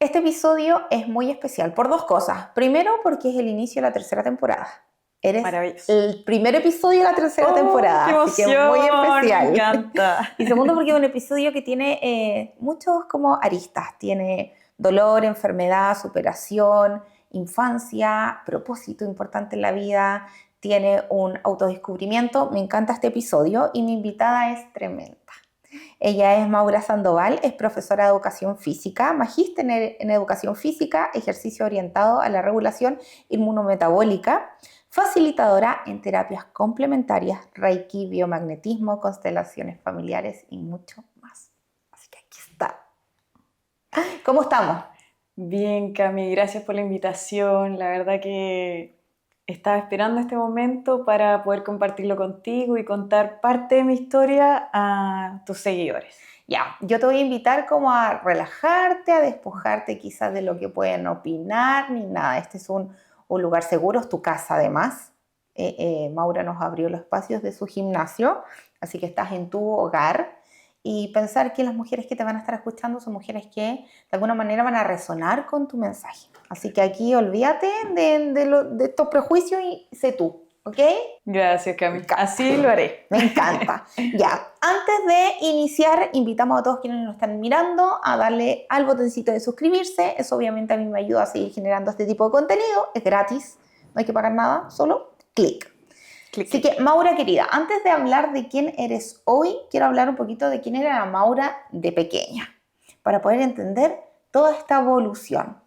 Este episodio es muy especial por dos cosas. Primero, porque es el inicio de la tercera temporada. Eres Maravilloso. el primer episodio de la tercera temporada, ¡Qué así que es muy emoción! especial. Me encanta. Y segundo, porque es un episodio que tiene muchos como aristas. Tiene dolor, enfermedad, superación, infancia, propósito importante en la vida. Tiene un autodescubrimiento. Me encanta este episodio y mi invitada es tremenda. Ella es Maura Sandoval, es profesora de educación física, magíster en educación física, ejercicio orientado a la regulación inmunometabólica, facilitadora en terapias complementarias, Reiki, biomagnetismo, constelaciones familiares y mucho más. Así que aquí está. ¿Cómo estamos? Bien, Cami, gracias por la invitación. La verdad que estaba esperando este momento para poder compartirlo contigo y contar parte de mi historia a tus seguidores. Ya, yo te voy a invitar como a relajarte, a despojarte quizás de lo que pueden opinar, ni nada. Este es un lugar seguro, es tu casa además. Maura nos abrió los espacios de su gimnasio, así que estás en tu hogar. Y pensar que las mujeres que te van a estar escuchando son mujeres que de alguna manera van a resonar con tu mensaje. Así que aquí olvídate de estos prejuicios y sé tú, ¿ok? Gracias, Cami. Así lo haré. Me encanta. Ya, antes de iniciar, invitamos a todos quienes nos están mirando a darle al botoncito de suscribirse. Eso obviamente a mí me ayuda a seguir generando este tipo de contenido. Es gratis, no hay que pagar nada, solo clic. Así que, Maura querida, antes de hablar de quién eres hoy, quiero hablar un poquito de quién era la Maura de pequeña, para poder entender toda esta evolución.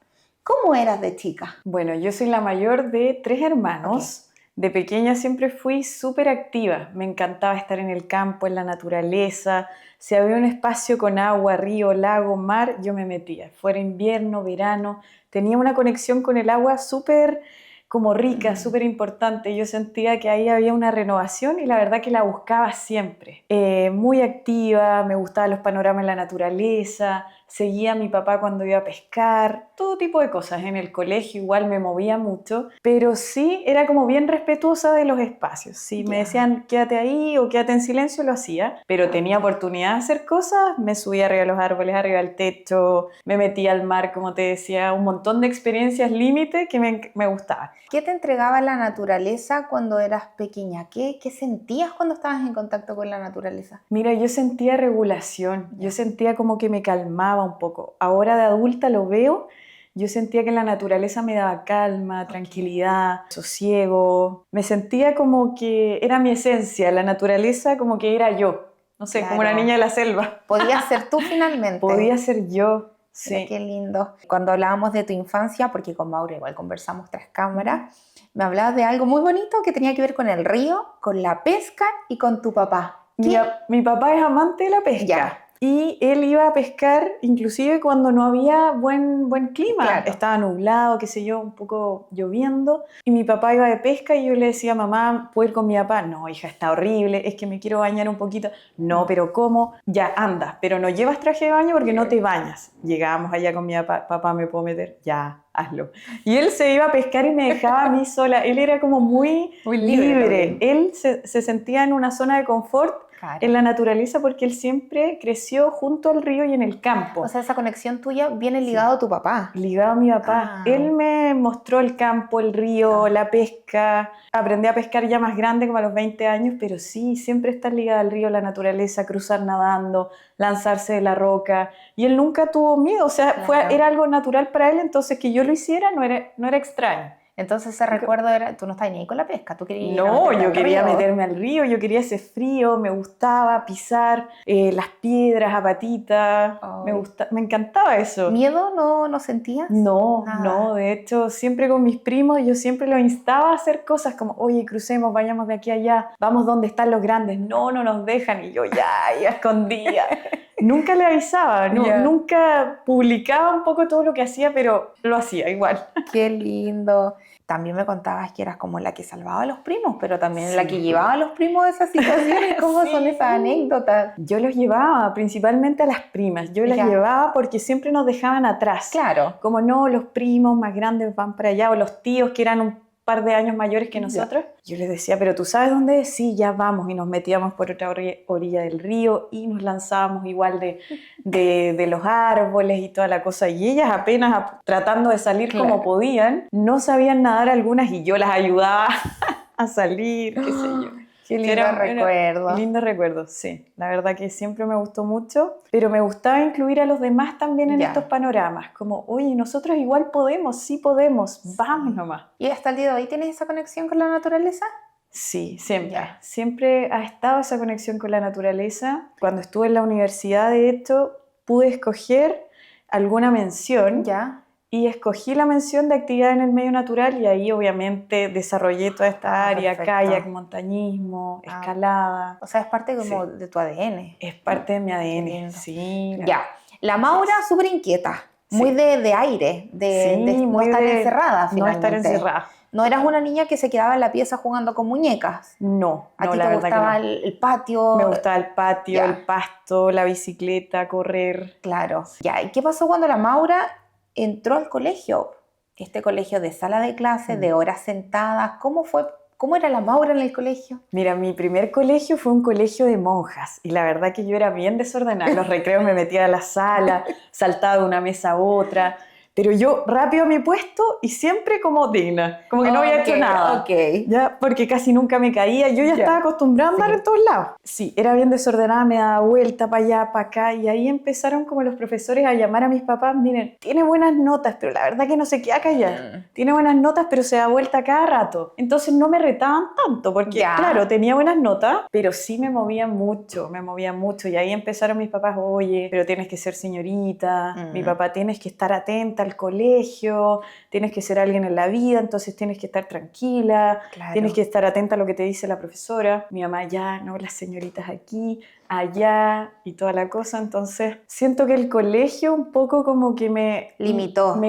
¿Cómo eras de chica? Bueno, yo soy la mayor de 3 hermanos. Okay. De pequeña siempre fui súper activa. Me encantaba estar en el campo, en la naturaleza. Si había un espacio con agua, río, lago, mar, yo me metía. Fuera invierno, verano, tenía una conexión con el agua súper como rica, súper importante. Yo sentía que ahí había una renovación y la verdad que la buscaba siempre. Muy activa, me gustaban los panoramas en la naturaleza, seguía a mi papá cuando iba a pescar, todo tipo de cosas. En el colegio igual me movía mucho, pero sí era como bien respetuosa de los espacios. Si me decían quédate ahí o quédate en silencio, lo hacía, pero tenía oportunidad de hacer cosas, me subía arriba de los árboles, arriba del techo, me metía al mar, como te decía, un montón de experiencias límite que me gustaban. ¿Qué te entregaba la naturaleza cuando eras pequeña? ¿Qué sentías cuando estabas en contacto con la naturaleza? Mira, yo sentía regulación, yo sentía como que me calmaba un poco. Ahora de adulta lo veo, yo sentía que la naturaleza me daba calma, tranquilidad, sosiego. Me sentía como que era mi esencia, la naturaleza como que era yo. No sé, como una niña de la selva. Podías ser tú finalmente. Podía ser yo. Sí. Mira, qué lindo. Cuando hablábamos de tu infancia, porque con Maura igual conversamos tras cámaras, me hablabas de algo muy bonito que tenía que ver con el río, con la pesca y con tu papá. Mi papá es amante de la pesca. Ya. Y él iba a pescar inclusive cuando no había buen clima. Claro. Estaba nublado, qué sé yo, un poco lloviendo. Y mi papá iba de pesca y yo le decía, mamá, ¿puedo ir con mi papá? No, hija, está horrible, es que me quiero bañar un poquito. No, pero ¿cómo? Ya, anda, pero no llevas traje de baño porque no te bañas. Llegábamos allá con mi papá, papá, ¿me puedo meter? Ya, hazlo. Y él se iba a pescar y me dejaba a mí sola. Él era como muy libre. Él se sentía en una zona de confort. Claro. En la naturaleza porque él siempre creció junto al río y en el campo. O sea, esa conexión tuya viene ligado a tu papá. Ligado a mi papá. Él me mostró el campo, el río, la pesca. Aprendí a pescar ya más grande, como a los 20 años, pero sí, siempre está ligada al río, la naturaleza, cruzar nadando, lanzarse de la roca. Y él nunca tuvo miedo, o sea, era algo natural para él, entonces que yo lo hiciera no era extraño. Entonces ese recuerdo era, tú no estabas ni ahí con la pesca, tú querías yo quería meterme al río, yo quería ese frío, me gustaba pisar las piedras a patitas, me encantaba eso. ¿Miedo no sentías? No, de hecho siempre con mis primos yo siempre los instaba a hacer cosas como, oye, crucemos, vayamos de aquí a allá, vamos donde están los grandes, no nos dejan, y yo ya escondía. Nunca le avisaba, nunca publicaba un poco todo lo que hacía, pero lo hacía igual. Qué lindo. También me contabas que eras como la que salvaba a los primos, pero también la que llevaba a los primos de esas situaciones. ¿Cómo son esas anécdotas? Yo los llevaba principalmente a las primas. Yo las llevaba porque siempre nos dejaban atrás. Claro. Como no, los primos más grandes van para allá, o los tíos que eran par de años mayores que nosotros. Yo les decía, pero ¿tú sabes dónde es? Sí, ya vamos. Y nos metíamos por otra orilla del río y nos lanzábamos igual de los árboles y toda la cosa. Y ellas apenas tratando de salir como podían, no sabían nadar algunas y yo las ayudaba a salir, qué sé yo. Qué lindo recuerdo. Lindo recuerdo, sí. La verdad que siempre me gustó mucho, pero me gustaba incluir a los demás también en estos panoramas. Como, oye, nosotros igual podemos, sí podemos, vamos nomás. ¿Y hasta el día de hoy tienes esa conexión con la naturaleza? Sí, siempre. Siempre ha estado esa conexión con la naturaleza. Cuando estuve en la universidad, de hecho, pude escoger alguna mención. Y escogí la mención de actividad en el medio natural y ahí obviamente desarrollé toda esta área, kayak, montañismo, escalada. O sea, es parte como de tu ADN. Es parte de mi ADN, sí. Ya, la Maura súper inquieta, muy de aire, de no estar encerrada finalmente. No estar encerrada. ¿No eras una niña que se quedaba en la pieza jugando con muñecas? No, ¿A ti te gustaba el patio? Me gustaba el patio, el pasto, la bicicleta, correr. Claro. Ya, ¿y qué pasó cuando la Maura entró al colegio? Este colegio de sala de clases, de horas sentadas, ¿cómo era la Maura en el colegio? Mira, mi primer colegio fue un colegio de monjas y la verdad que yo era bien desordenada. En los recreos me metía a la sala, saltaba de una mesa a otra, pero yo rápido a mi puesto y siempre como digna, como que no había hecho nada. ¿Ya? Porque casi nunca me caía, yo ya estaba acostumbrada a andar en todos lados. Sí, era bien desordenada, me daba vuelta para allá, para acá, y ahí empezaron como los profesores a llamar a mis papás, miren, tiene buenas notas, pero la verdad que no se queda callada. Tiene buenas notas, pero se da vuelta cada rato. Entonces no me retaban tanto, porque claro, tenía buenas notas, pero sí me movía mucho, y ahí empezaron mis papás, oye, pero tienes que ser señorita, mi papá, tienes que estar atenta al colegio, tienes que ser alguien en la vida, entonces tienes que estar tranquila, tienes que estar atenta a lo que te dice la profesora. Mi mamá, ya, no, las señoritas aquí, allá y toda la cosa. Entonces siento que el colegio un poco como que me limitó.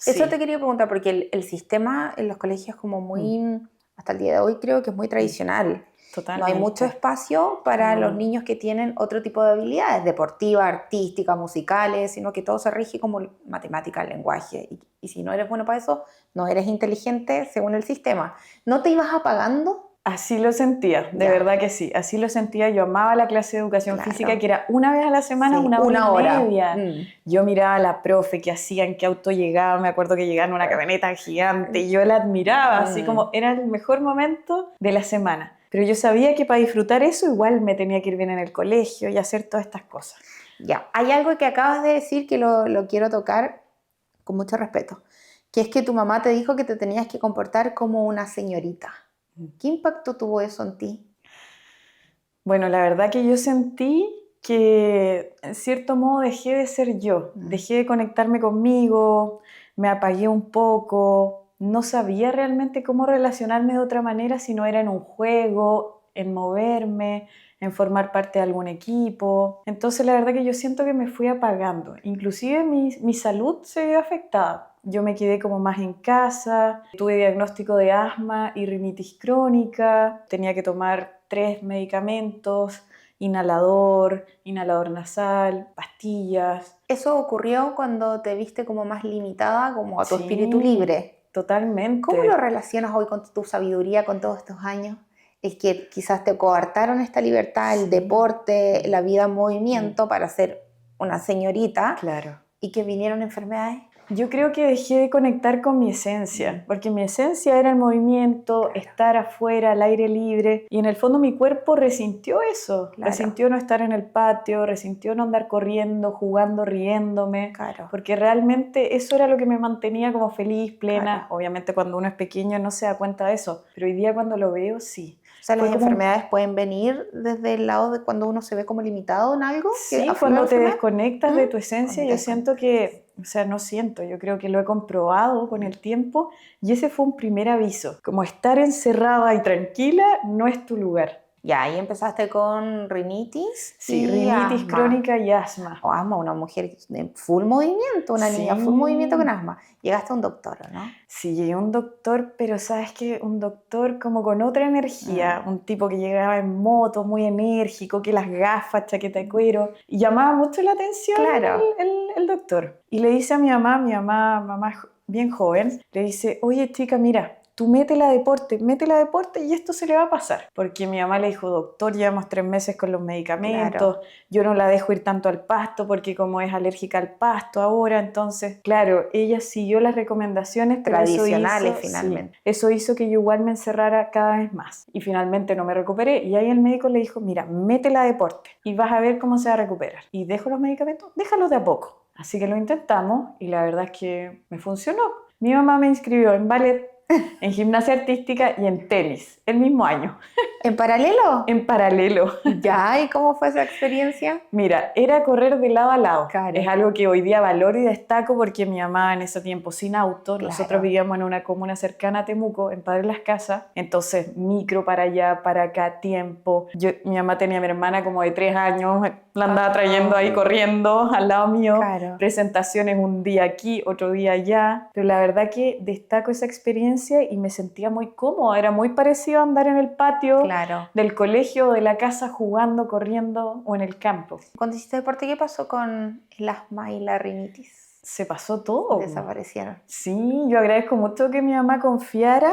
Eso te quería preguntar, porque el sistema en los colegios es como muy, hasta el día de hoy creo que es muy tradicional. Totalmente. No hay mucho espacio para los niños que tienen otro tipo de habilidades, deportivas, artísticas, musicales, sino que todo se rige como matemática, lenguaje. Y si no eres bueno para eso, no eres inteligente según el sistema. ¿No te ibas apagando? Así lo sentía, de verdad que sí, así lo sentía. Yo amaba la clase de educación física, que era una vez a la semana, una hora y media. Yo miraba a la profe, qué hacían, qué auto llegaba, me acuerdo que llegaba en una camioneta gigante, y yo la admiraba, así como era el mejor momento de la semana. Pero yo sabía que para disfrutar eso igual me tenía que ir bien en el colegio y hacer todas estas cosas. Ya, hay algo que acabas de decir que lo quiero tocar con mucho respeto, que es que tu mamá te dijo que te tenías que comportar como una señorita. ¿Qué impacto tuvo eso en ti? Bueno, la verdad que yo sentí que en cierto modo dejé de ser yo, dejé de conectarme conmigo, me apagué un poco. No sabía realmente cómo relacionarme de otra manera si no era en un juego, en moverme, en formar parte de algún equipo. Entonces la verdad que yo siento que me fui apagando. Inclusive mi salud se vio afectada. Yo me quedé como más en casa, tuve diagnóstico de asma y rinitis crónica, tenía que tomar 3 medicamentos, inhalador nasal, pastillas. ¿Eso ocurrió cuando te viste como más limitada, como a tu espíritu libre? Totalmente. ¿Cómo lo relacionas hoy con tu sabiduría, con todos estos años? Es que quizás te coartaron esta libertad, el deporte, la vida en movimiento para ser una señorita. Claro. ¿Y que vinieron enfermedades? Yo creo que dejé de conectar con mi esencia, porque mi esencia era el movimiento, estar afuera, al aire libre, y en el fondo mi cuerpo resintió eso, resintió no estar en el patio, resintió no andar corriendo, jugando, riéndome, porque realmente eso era lo que me mantenía como feliz, plena. Obviamente cuando uno es pequeño no se da cuenta de eso, pero hoy día cuando lo veo, sí. O sea, las enfermedades pueden venir desde el lado de cuando uno se ve como limitado en algo. Sí, cuando te desconectas de tu esencia, yo siento que, o sea, no siento, yo creo que lo he comprobado con el tiempo y ese fue un primer aviso, como estar encerrada y tranquila no es tu lugar. Ya, ahí empezaste con rinitis. Sí, rinitis crónica y asma. O asma, una mujer de full movimiento, una niña full movimiento con asma. Llegaste a un doctor, ¿no? Sí, llegué a un doctor, pero ¿sabes qué? Un doctor como con otra energía, un tipo que llegaba en moto, muy enérgico, que las gafas, chaqueta de cuero, y llamaba mucho la atención el doctor. Y le dice a mi mamá bien joven, le dice, oye chica, mira, tú métela a deporte y esto se le va a pasar. Porque mi mamá le dijo, doctor, llevamos 3 meses con los medicamentos, Claro. yo no la dejo ir tanto al pasto porque como es alérgica al pasto ahora, entonces, claro, ella siguió las recomendaciones, pero Tradicionales, sí, finalmente. eso hizo que yo igual me encerrara cada vez más. Y finalmente no me recuperé y ahí el médico le dijo, mira, métela a deporte y vas a ver cómo se va a recuperar. ¿Y dejo los medicamentos? Déjalos de a poco. Así que lo intentamos y la verdad es que me funcionó. Mi mamá me inscribió en ballet, en gimnasia artística y en tenis el mismo año, ¿En paralelo? en paralelo. Ya, ¿y cómo fue esa experiencia? Mira, era correr de lado a lado. Claro. Es algo que hoy día valoro y destaco porque mi mamá en ese tiempo sin auto, Claro. nosotros vivíamos en una comuna cercana a Temuco, en Padre Las Casas, entonces micro para allá, para acá, tiempo. Mi mamá tenía a mi hermana como de 3 años, la andaba trayendo ahí corriendo al lado mío, Claro. presentaciones un día aquí, otro día allá, pero la verdad que destaco esa experiencia y me sentía muy cómoda, era muy parecido a andar en el patio Claro. del colegio o de la casa jugando, corriendo o en el campo. Cuando hiciste deporte, ¿qué pasó con el asma y la rinitis? Se pasó todo. Desaparecieron. Sí, yo agradezco mucho que mi mamá confiara,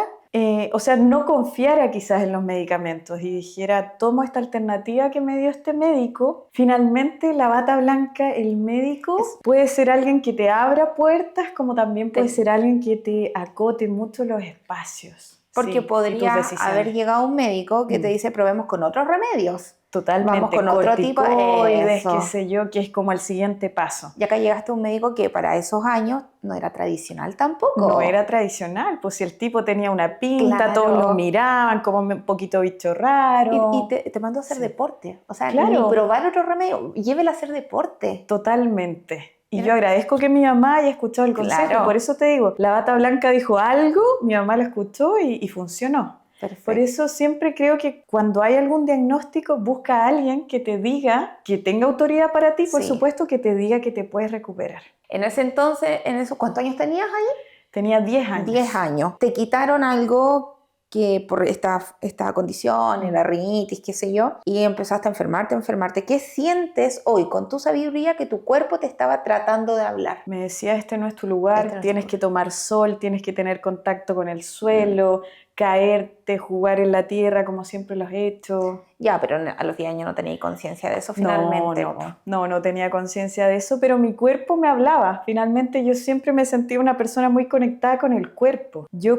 o sea, no confiara quizás en los medicamentos y dijera, tomo esta alternativa que me dio este médico. Finalmente, la bata blanca, el médico, puede ser alguien que te abra puertas, como también puede ser alguien que te acote mucho los espacios. Porque sí, y tus podría decisiones. haber llegado un médico que te dice, probemos con otros remedios. Totalmente, Vamos con otro tipo. corticoides, Eso. qué sé yo, que es como el siguiente paso. Y acá llegaste a un médico que para esos años no era tradicional tampoco. No era tradicional, pues si el tipo tenía una pinta, Claro. todos lo miraban como un poquito bicho raro. Y te mandó a hacer deporte. O sea, Claro. ni probar otro remedio, llévela a hacer deporte. Totalmente. Y yo agradezco que mi mamá haya escuchado el consejo. Claro. Por eso te digo, la bata blanca dijo algo, mi mamá lo escuchó y funcionó. Perfecto. Por eso siempre creo que cuando hay algún diagnóstico, busca a alguien que te diga, que tenga autoridad para ti, por supuesto, que te diga que te puedes recuperar. En ese entonces, ¿cuántos años tenías ahí? Tenía 10 años. 10 años. Te quitaron algo que por esta condición, la rinitis, qué sé yo, y empezaste a enfermarte. ¿Qué sientes hoy con tu sabiduría que tu cuerpo te estaba tratando de hablar? Me decía, este no es tu lugar, tienes que tomar sol, tienes que tener contacto con el suelo, caerte, jugar en la tierra como siempre lo has hecho. Ya, pero a los 10 años no tenías conciencia de eso finalmente. No tenía conciencia de eso, pero mi cuerpo me hablaba. Finalmente yo siempre me sentí una persona muy conectada con el cuerpo. Yo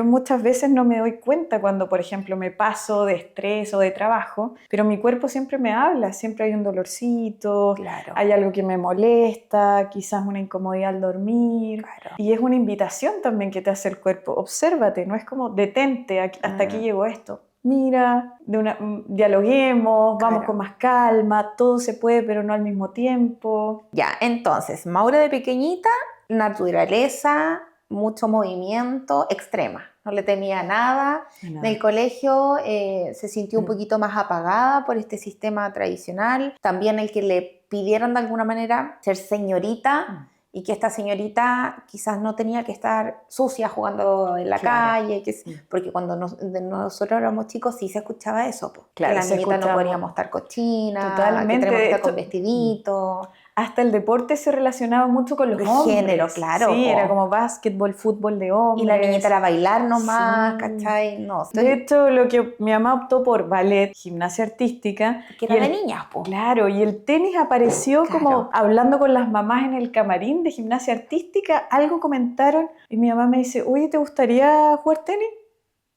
muchas veces no me doy cuenta cuando, por ejemplo, me paso de estrés o de trabajo, pero mi cuerpo siempre me habla, siempre hay un dolorcito, hay algo que me molesta, quizás una incomodidad al dormir. Y es una invitación también que te hace el cuerpo. Obsérvate, no es como detente, hasta aquí llegó esto. Mira, dialoguemos, vamos con más calma, todo se puede, pero no al mismo tiempo. Ya, entonces, Maura de pequeñita, naturaleza, mucho movimiento, extrema. No le temía nada. En el colegio se sintió un poquito más apagada por este sistema tradicional. También el que le pidieron de alguna manera ser señorita. Y que esta señorita quizás no tenía que estar sucia jugando en la calle, porque cuando nosotros éramos chicos sí se escuchaba eso, que la niñita no podíamos estar cochina, totalmente, que tenemos que estar con vestidito. Hasta el deporte se relacionaba mucho con los hombres. Género, claro. Sí, era como básquetbol, fútbol de hombres. Y la niñita era bailar nomás, ¿cachai? No. De hecho, lo que mi mamá optó por ballet, gimnasia artística. Que era de niñas, po. Claro, y el tenis apareció como hablando con las mamás en el camarín de gimnasia artística, algo comentaron y mi mamá me dice, oye, ¿te gustaría jugar tenis?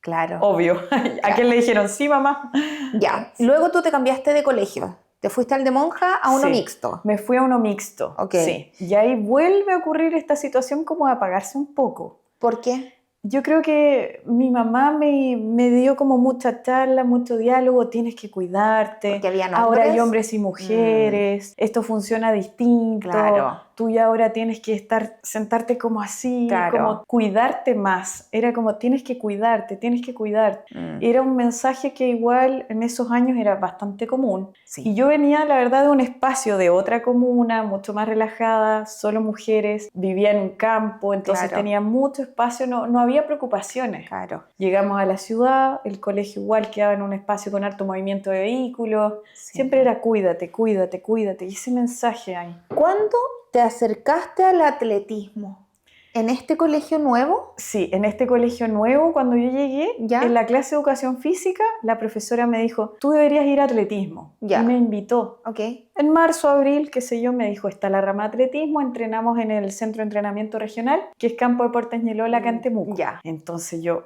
Claro. Obvio. ¿A quién le dijeron sí, mamá? Ya. Luego tú te cambiaste de colegio. ¿Te fuiste al de monja a uno mixto? Me fui a uno mixto. Sí. Y ahí vuelve a ocurrir esta situación como de apagarse un poco. ¿Por qué? Yo creo que mi mamá me dio como mucha charla, mucho diálogo, tienes que cuidarte. Porque había hombres. Ahora hay hombres y mujeres, esto funciona distinto. Claro. Tú ya ahora tienes que sentarte como así, como cuidarte más. Era como tienes que cuidarte, tienes que cuidarte. Era un mensaje que igual en esos años era bastante común. Sí. Y yo venía, la verdad, de un espacio de otra comuna, mucho más relajada, solo mujeres, vivía en un campo, entonces tenía mucho espacio, no había preocupaciones. Claro. Llegamos a la ciudad, el colegio igual quedaba en un espacio con harto movimiento de vehículos. Siempre era cuídate, cuídate, cuídate. Y ese mensaje ahí. ¿Cuándo te acercaste al atletismo? ¿En este colegio nuevo? Sí, en este colegio nuevo, cuando yo llegué, ¿Ya? en la clase de educación física, la profesora me dijo, tú deberías ir a atletismo. Ya. Y me invitó. Ok. En marzo, abril, qué sé yo, me dijo, está la rama de atletismo, entrenamos en el Centro de Entrenamiento Regional, que es Campo Deportes Ñelol, acá en Temuco. Ya. Entonces yo,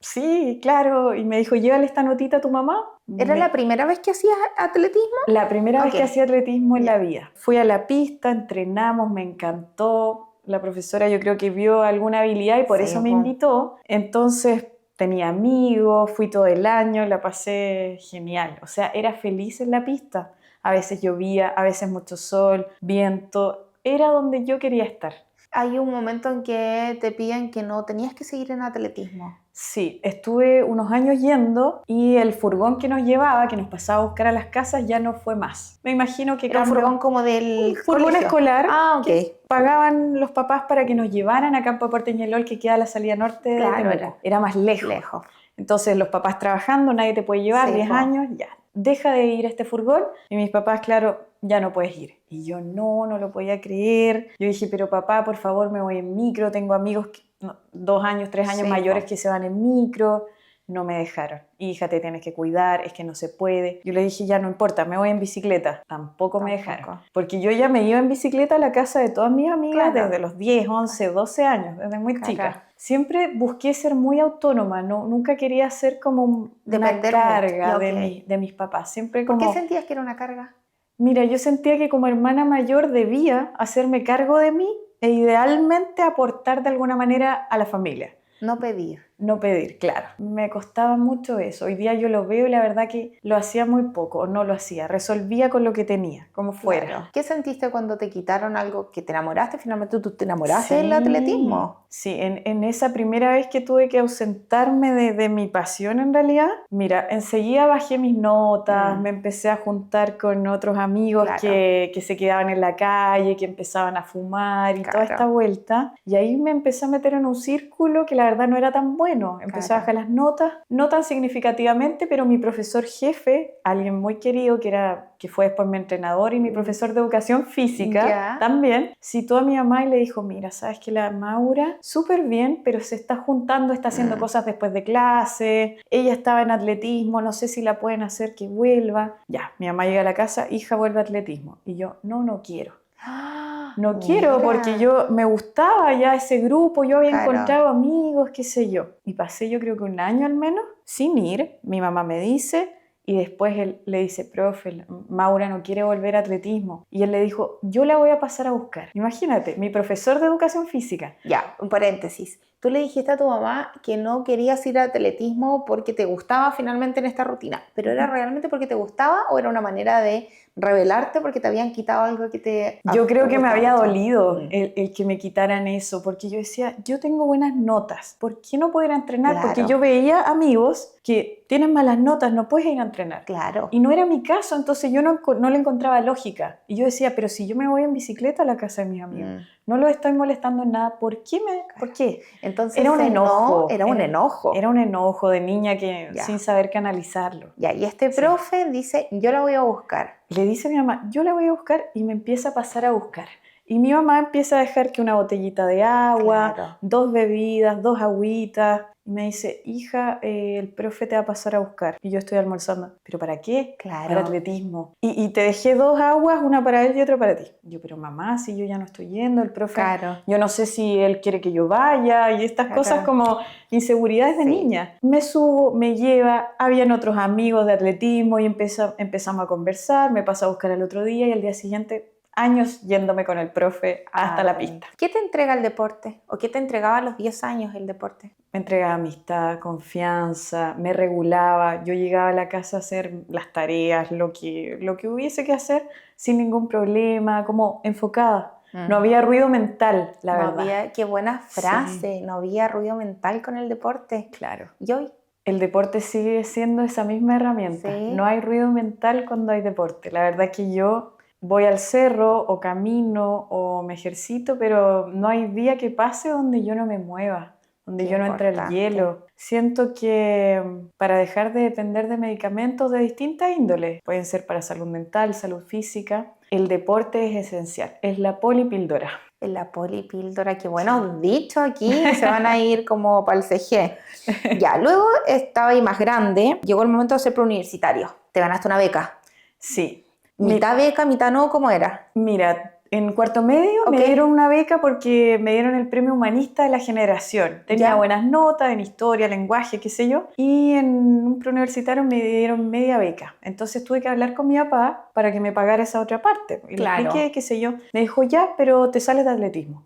sí, claro. Y me dijo, llévale esta notita a tu mamá. ¿Era la primera vez que hacías atletismo? La primera vez Ok. que hacía atletismo en Ya. la vida. Fui a la pista, entrenamos, me encantó. La profesora yo creo que vio alguna habilidad y por Sí, eso me po. invitó. Entonces tenía amigos, fui todo el año, la pasé genial. O sea, era feliz en la pista. A veces llovía, a veces mucho sol, viento. Era donde yo quería estar. Hay un momento en que te piden que no tenías que seguir en atletismo. Sí, estuve unos años yendo y el furgón que nos llevaba, que nos pasaba a buscar a las casas, ya no fue más. Me imagino que Era un cambió. furgón como del Un furgón colegio. escolar Ah, ok. que pagaban los papás para que nos llevaran a Campo Deportes Ñelol, que queda a la salida norte de Claro, Temuco. Era más lejos. Lejos. Entonces los papás trabajando, nadie te puede llevar, Sí, 10 po. años, ya. Deja de ir a este furgón. Y mis papás, claro, ya no puedes ir. Y yo no lo podía creer. Yo dije, pero papá, por favor, me voy en micro. Tengo amigos 2 años, 3 años Sí, mayores po. que se van en micro. No me dejaron. Hija, te tienes que cuidar, es que no se puede. Yo le dije, ya no importa, me voy en bicicleta. Tampoco me dejaron. Porque yo ya me iba en bicicleta a la casa de todas mis amigas Claro. desde los 10, 11, 12 años, desde muy Claro. chica. Siempre busqué ser muy autónoma, nunca quería ser como una Depender carga mucho. Ok. de mis papás. Siempre ¿Por como, qué sentías que era una carga? mira, yo sentía que como hermana mayor debía hacerme cargo de mí e idealmente aportar de alguna manera a la familia. No pedir. No pedir, claro. Me costaba mucho eso. Hoy día yo lo veo y la verdad que lo hacía muy poco o no lo hacía. Resolvía con lo que tenía, como fuera. Claro. ¿Qué sentiste cuando te quitaron algo que te enamoraste? Finalmente tú te enamoraste Sí, del atletismo. sí, en esa primera vez que tuve que ausentarme de mi pasión en realidad, mira, enseguida bajé mis notas, me empecé a juntar con otros amigos Claro. que se quedaban en la calle, que empezaban a fumar y toda Claro. esta vuelta. Y ahí me empecé a meter en un círculo que la verdad no era tan bueno. Empecé a Claro. bajar las notas, no tan significativamente, pero mi profesor jefe, alguien muy querido que fue después mi entrenador y mi profesor de educación física Ya. también, citó a mi mamá y le dijo, mira, sabes que la Maura, súper bien, pero se está juntando, está haciendo cosas después de clase, ella estaba en atletismo, no sé si la pueden hacer que vuelva. Ya, mi mamá llega a la casa, hija, vuelve a atletismo. Y yo, no quiero. No quiero Mira. porque yo me gustaba ya ese grupo, yo había Claro. encontrado amigos, qué sé yo. Y pasé yo creo que un año al menos sin ir. Mi mamá me dice y después él le dice, profe, Maura no quiere volver a atletismo. Y él le dijo, yo la voy a pasar a buscar. Imagínate, mi profesor de educación física. Ya, un paréntesis. Tú le dijiste a tu mamá que no querías ir a atletismo porque te gustaba finalmente en esta rutina, pero ¿era realmente porque te gustaba o era una manera de rebelarte porque te habían quitado algo que te Yo creo que me gustaba había mucho? dolido el que me quitaran eso, porque yo decía, yo tengo buenas notas, ¿por qué no puedo ir a entrenar? Claro. Porque yo veía amigos que tienen malas notas, no puedes ir a entrenar. Claro. Y no era mi caso, entonces yo no le encontraba lógica. Y yo decía, pero si yo me voy en bicicleta a la casa de mis amigos, no los estoy molestando en nada, ¿por qué? ¿Por qué? Entonces Era un enojo. Era un enojo. Era un enojo de niña que Ya. sin saber canalizarlo. Ya, y este Sí. profe dice, yo la voy a buscar. Le dice a mi mamá, yo la voy a buscar y me empieza a pasar a buscar. Y mi mamá empieza a dejar que una botellita de agua, Claro. 2 bebidas, 2 agüitas. Y me dice, hija, el profe te va a pasar a buscar. Y yo estoy almorzando. ¿Pero para qué? Claro. Para atletismo. Y te dejé 2 aguas, una para él y otra para ti. Yo, pero mamá, si yo ya no estoy yendo, el profe, Claro. yo no sé si él quiere que yo vaya. Y estas Claro. cosas como inseguridades de Sí. niña. Me subo, me lleva, habían otros amigos de atletismo y empezamos a conversar. Me pasa a buscar el otro día y al día siguiente, años yéndome con el profe hasta la pista. ¿Qué te entrega el deporte? ¿O qué te entregaba a los 10 años el deporte? Me entregaba amistad, confianza, me regulaba. Yo llegaba a la casa a hacer las tareas, lo que hubiese que hacer sin ningún problema, como enfocada. No había ruido mental, la verdad. Qué buena frase, Sí. no había ruido mental con el deporte. Claro. ¿Y hoy? El deporte sigue siendo esa misma herramienta. Sí. No hay ruido mental cuando hay deporte. La verdad que yo voy al cerro o camino o me ejercito, pero no hay día que pase donde yo no me mueva, donde Qué yo no entre al importante. hielo. Siento que para dejar de depender de medicamentos de distintas índoles, pueden ser para salud mental, salud física, el deporte es esencial, es la polipíldora. En la polipíldora, qué buenos dichos aquí, se van a ir como para el CG. Ya, luego estaba ahí más grande, llegó el momento de ser preuniversitario. Te ganaste una beca. Sí. ¿Mitad beca, mitad no? ¿Cómo era? Mira, en cuarto medio Ok. me dieron una beca porque me dieron el premio humanista de la generación. Tenía Ya. buenas notas en historia, lenguaje, qué sé yo. Y en un preuniversitario me dieron media beca. Entonces tuve que hablar con mi papá para que me pagara esa otra parte. Y Claro. le expliqué, qué sé yo. Me dijo, ya, pero te sales de atletismo.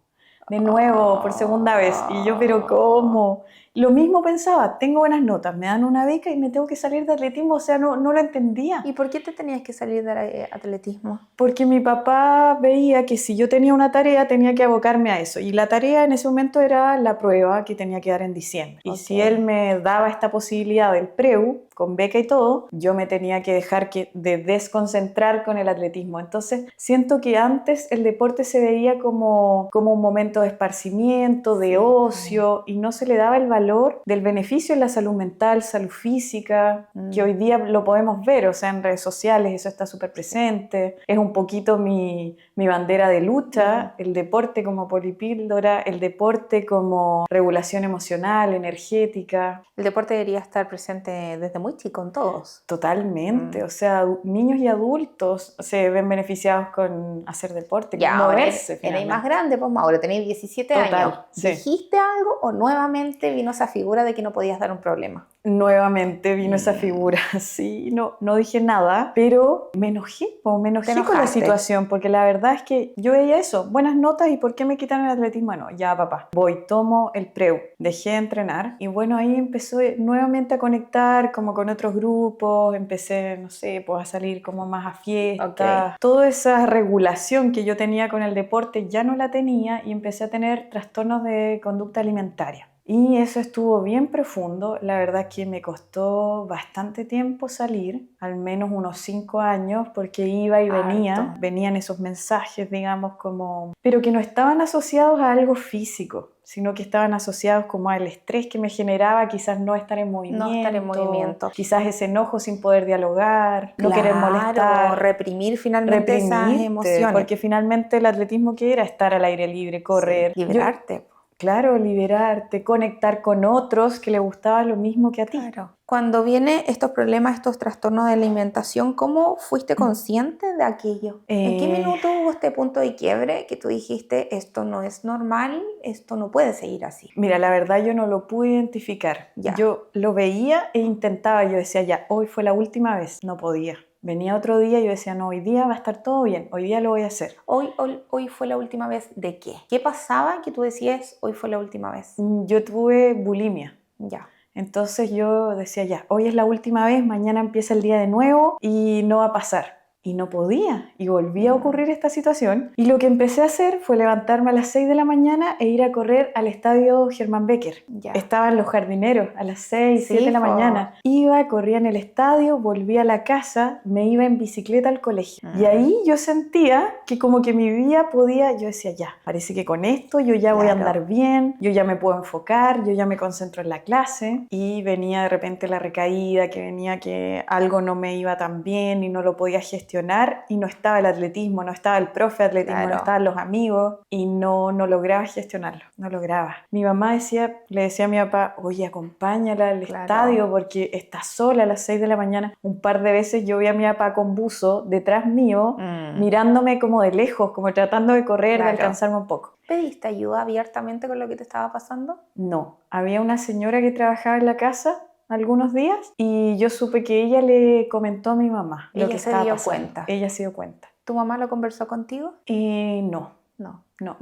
De nuevo, por segunda vez. Y yo, pero ¿cómo? Lo mismo pensaba, tengo buenas notas, me dan una beca y me tengo que salir de atletismo. O sea, no lo entendía. ¿Y por qué te tenías que salir del atletismo? Porque mi papá veía que si yo tenía una tarea tenía que abocarme a eso. Y la tarea en ese momento era la prueba que tenía que dar en diciembre. Y Ok. si él me daba esta posibilidad del preu, con beca y todo, yo me tenía que dejar de desconcentrar con el atletismo. Entonces siento que antes el deporte se veía como un momento de esparcimiento, de Sí. ocio, y no se le daba el valor del beneficio en la salud mental, salud física, que hoy día lo podemos ver, o sea, en redes sociales eso está súper presente. Es un poquito mi bandera de lucha, el deporte como polipíldora, el deporte como regulación emocional, energética. El deporte debería estar presente desde muy chico en todos. Totalmente, o sea, niños y adultos se ven beneficiados con hacer deporte, Ya, con ahora moverse eres finalmente. más grande, pues ahora tenéis 17 Total, años. sí. ¿Dijiste algo o nuevamente vino esa figura de que no podías dar un problema? Nuevamente vino esa figura, sí, no dije nada, pero me enojé con la enojaste. situación, porque la verdad es que yo veía eso, buenas notas, ¿y por qué me quitan el atletismo? No, ya papá, voy, tomo el preu, dejé de entrenar, y bueno, ahí empezó nuevamente a conectar como con otros grupos, empecé, no sé, pues a salir como más a fiestas, toda esa regulación que yo tenía con el deporte ya no la tenía, y empecé a tener trastornos de conducta alimentaria. Y eso estuvo bien profundo, la verdad que me costó bastante tiempo salir, al menos unos 5 años, porque iba y venía, venían esos mensajes, digamos, como, pero que no estaban asociados a algo físico, sino que estaban asociados como al estrés que me generaba, quizás no estar en movimiento, quizás ese enojo sin poder dialogar, no querer molestar, reprimir finalmente esas emociones. porque finalmente el atletismo que era estar al aire libre, correr, sí, liberarte. Claro, liberarte, conectar con otros que les gustaba lo mismo que a ti. Claro. Cuando vienen estos problemas, estos trastornos de alimentación, ¿cómo fuiste consciente de aquello? ¿En qué minuto hubo este punto de quiebre que tú dijiste, esto no es normal, esto no puede seguir así? Mira, la verdad yo no lo pude identificar. Ya. Yo lo veía e intentaba, yo decía, ya, hoy fue la última vez, no podía. Venía otro día y yo decía, no, hoy día va a estar todo bien, hoy día lo voy a hacer. ¿Hoy fue la última vez de qué? ¿Qué pasaba que tú decías, hoy fue la última vez? Yo tuve bulimia. Ya. Entonces yo decía, ya, hoy es la última vez, mañana empieza el día de nuevo y no va a pasar. Y no podía, y volvía a ocurrir esta situación. Y lo que empecé a hacer fue levantarme a las 6 de la mañana e ir a correr al estadio Germán Becker. Ya. Estaban los jardineros a las 6, 7 de la mañana. Iba, corría en el estadio, volvía a la casa, me iba en bicicleta al colegio. Y ahí yo sentía que como que mi vida podía, yo decía, ya, parece que con esto yo ya voy a andar bien, yo ya me puedo enfocar, yo ya me concentro en la clase. Y venía de repente la recaída, que venía que algo no me iba tan bien y no lo podía gestionar. Y no estaba el atletismo, no estaba el profe de atletismo, no estaban los amigos y no lograba gestionarlo, no lograba. Mi mamá le decía a mi papá, oye, acompáñala al estadio porque está sola a las 6 de la mañana. Un par de veces yo vi a mi papá con buzo detrás mío, mirándome como de lejos, como tratando de correr, de alcanzarme un poco. ¿Pediste ayuda abiertamente con lo que te estaba pasando? No, había una señora que trabajaba en la casa algunos días y yo supe que ella le comentó a mi mamá lo que estaba pasando. Ella se dio cuenta. ¿Tu mamá lo conversó contigo?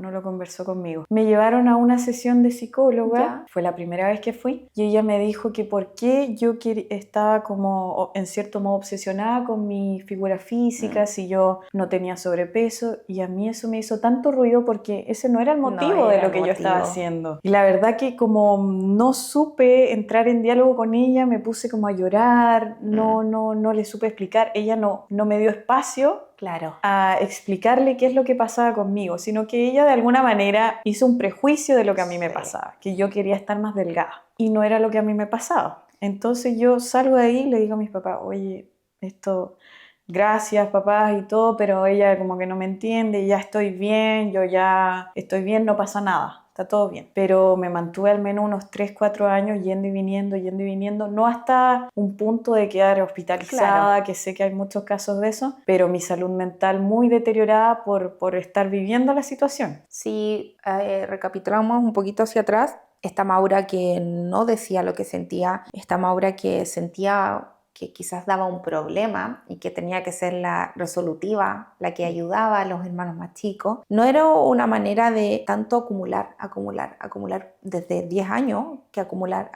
No lo conversó conmigo. Me llevaron a una sesión de psicóloga, fue la primera vez que fui, y ella me dijo que por qué yo estaba como en cierto modo obsesionada con mi figura física, si yo no tenía sobrepeso, y a mí eso me hizo tanto ruido porque ese no era el motivo de lo que yo estaba haciendo. Y la verdad que como no supe entrar en diálogo con ella, me puse como a llorar, no le supe explicar, ella no me dio espacio a explicarle qué es lo que pasaba conmigo, sino que ella de alguna manera hizo un prejuicio de lo que a mí me pasaba, que yo quería estar más delgada y no era lo que a mí me pasaba. Entonces yo salgo de ahí y le digo a mis papás, oye, esto gracias papás y todo, pero ella como que no me entiende, ya estoy bien, yo ya estoy bien, no pasa nada. Está todo bien, pero me mantuve al menos unos 3, 4 años yendo y viniendo, no hasta un punto de quedar hospitalizada, Claro. que sé que hay muchos casos de eso, pero mi salud mental muy deteriorada por estar viviendo la situación. Si recapitulamos un poquito hacia atrás, esta Maura que no decía lo que sentía, esta Maura que sentía que quizás daba un problema y que tenía que ser la resolutiva, la que ayudaba a los hermanos más chicos, no era una manera de tanto acumular desde 10 años que acumular.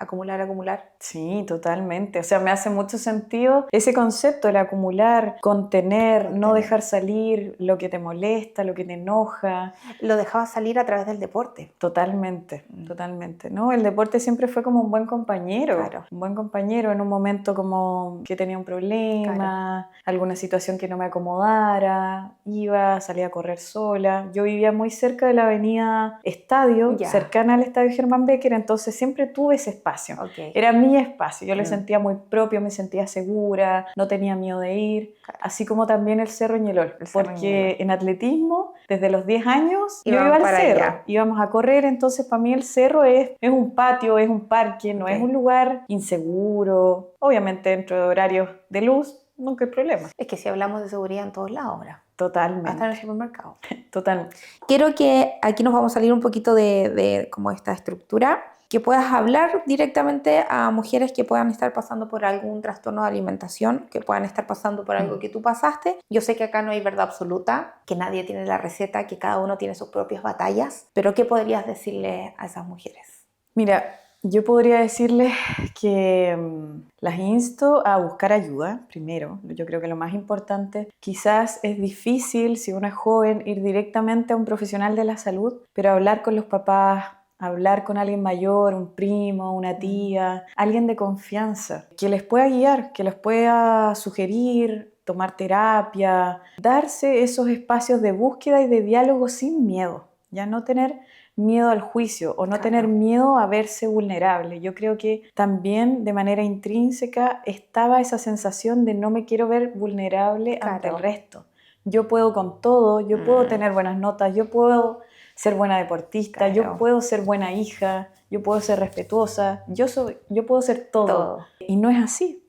Sí, totalmente. O sea, me hace mucho sentido ese concepto, el acumular, contener, no dejar salir lo que te molesta, lo que te enoja. Lo dejaba salir a través del deporte. Totalmente, totalmente. ¿No? El deporte siempre fue como un buen compañero, Claro. un buen compañero en un momento como que tenía un problema, alguna situación que no me acomodara, salía a correr sola. Yo vivía muy cerca de la avenida Estadio, Ya. cercana al Estadio Germán Becker, entonces siempre tuve ese espacio. Ok. Era mi espacio, yo lo sentía muy propio, me sentía segura, no tenía miedo de ir, Claro. así como también el Cerro Ñelol, El Cerro porque Ñelol. en atletismo, desde los 10 años, yo Iban iba al para cerro, allá. íbamos a correr, entonces para mí el cerro es un patio, es un parque, no Ok. es un lugar inseguro, obviamente dentro de horarios de luz, nunca hay problema. Es que si hablamos de seguridad en todos lados ahora, hasta en el Totalmente, supermercado. totalmente. Quiero que aquí nos vamos a salir un poquito de como esta estructura, que puedas hablar directamente a mujeres que puedan estar pasando por algún trastorno de alimentación, que puedan estar pasando por algo que tú pasaste. Yo sé que acá no hay verdad absoluta, que nadie tiene la receta, que cada uno tiene sus propias batallas, pero ¿qué podrías decirle a esas mujeres? Mira, yo podría decirles que las insto a buscar ayuda, primero. Yo creo que lo más importante, quizás es difícil, si uno es joven, ir directamente a un profesional de la salud, pero hablar con los papás, hablar con alguien mayor, un primo, una tía, alguien de confianza, que les pueda guiar, que les pueda sugerir, tomar terapia, darse esos espacios de búsqueda y de diálogo sin miedo, ya no tener miedo al juicio o no tener miedo a verse vulnerable. Yo creo que también de manera intrínseca estaba esa sensación de no me quiero ver vulnerable ante el resto. Yo puedo con todo, yo puedo tener buenas notas, yo puedo ser buena deportista, yo puedo ser buena hija, yo puedo ser respetuosa, yo puedo ser todo. Y no es así.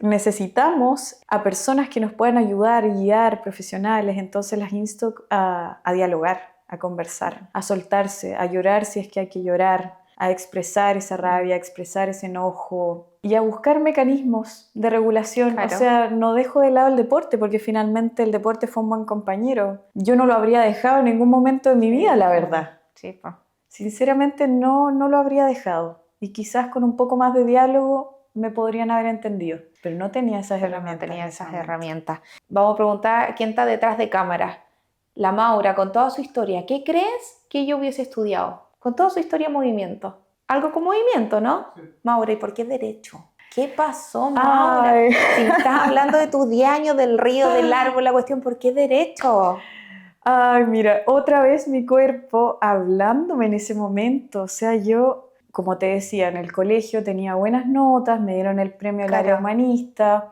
Necesitamos a personas que nos puedan ayudar, guiar, profesionales, entonces las insto a dialogar, a conversar, a soltarse, a llorar si es que hay que llorar, a expresar esa rabia, a expresar ese enojo y a buscar mecanismos de regulación. O sea, no dejo de lado el deporte porque finalmente el deporte fue un buen compañero. Yo no lo habría dejado en ningún momento de mi vida, la verdad. Sí, pues. Sinceramente no lo habría dejado y quizás con un poco más de diálogo me podrían haber entendido, pero no tenía esas herramientas. Vamos a preguntar quién está detrás de cámara. La Maura, con toda su historia, ¿qué crees que yo hubiese estudiado? Con toda su historia de movimiento. Algo con movimiento, ¿no? Sí. Maura, ¿y por qué derecho? ¿Qué pasó, Maura? Ay. Si estás hablando de tus 10 años, del río, del árbol, la cuestión, ¿por qué derecho? Ay, mira, otra vez mi cuerpo hablándome en ese momento. O sea, yo, como te decía, en el colegio tenía buenas notas, me dieron el premio del área humanista,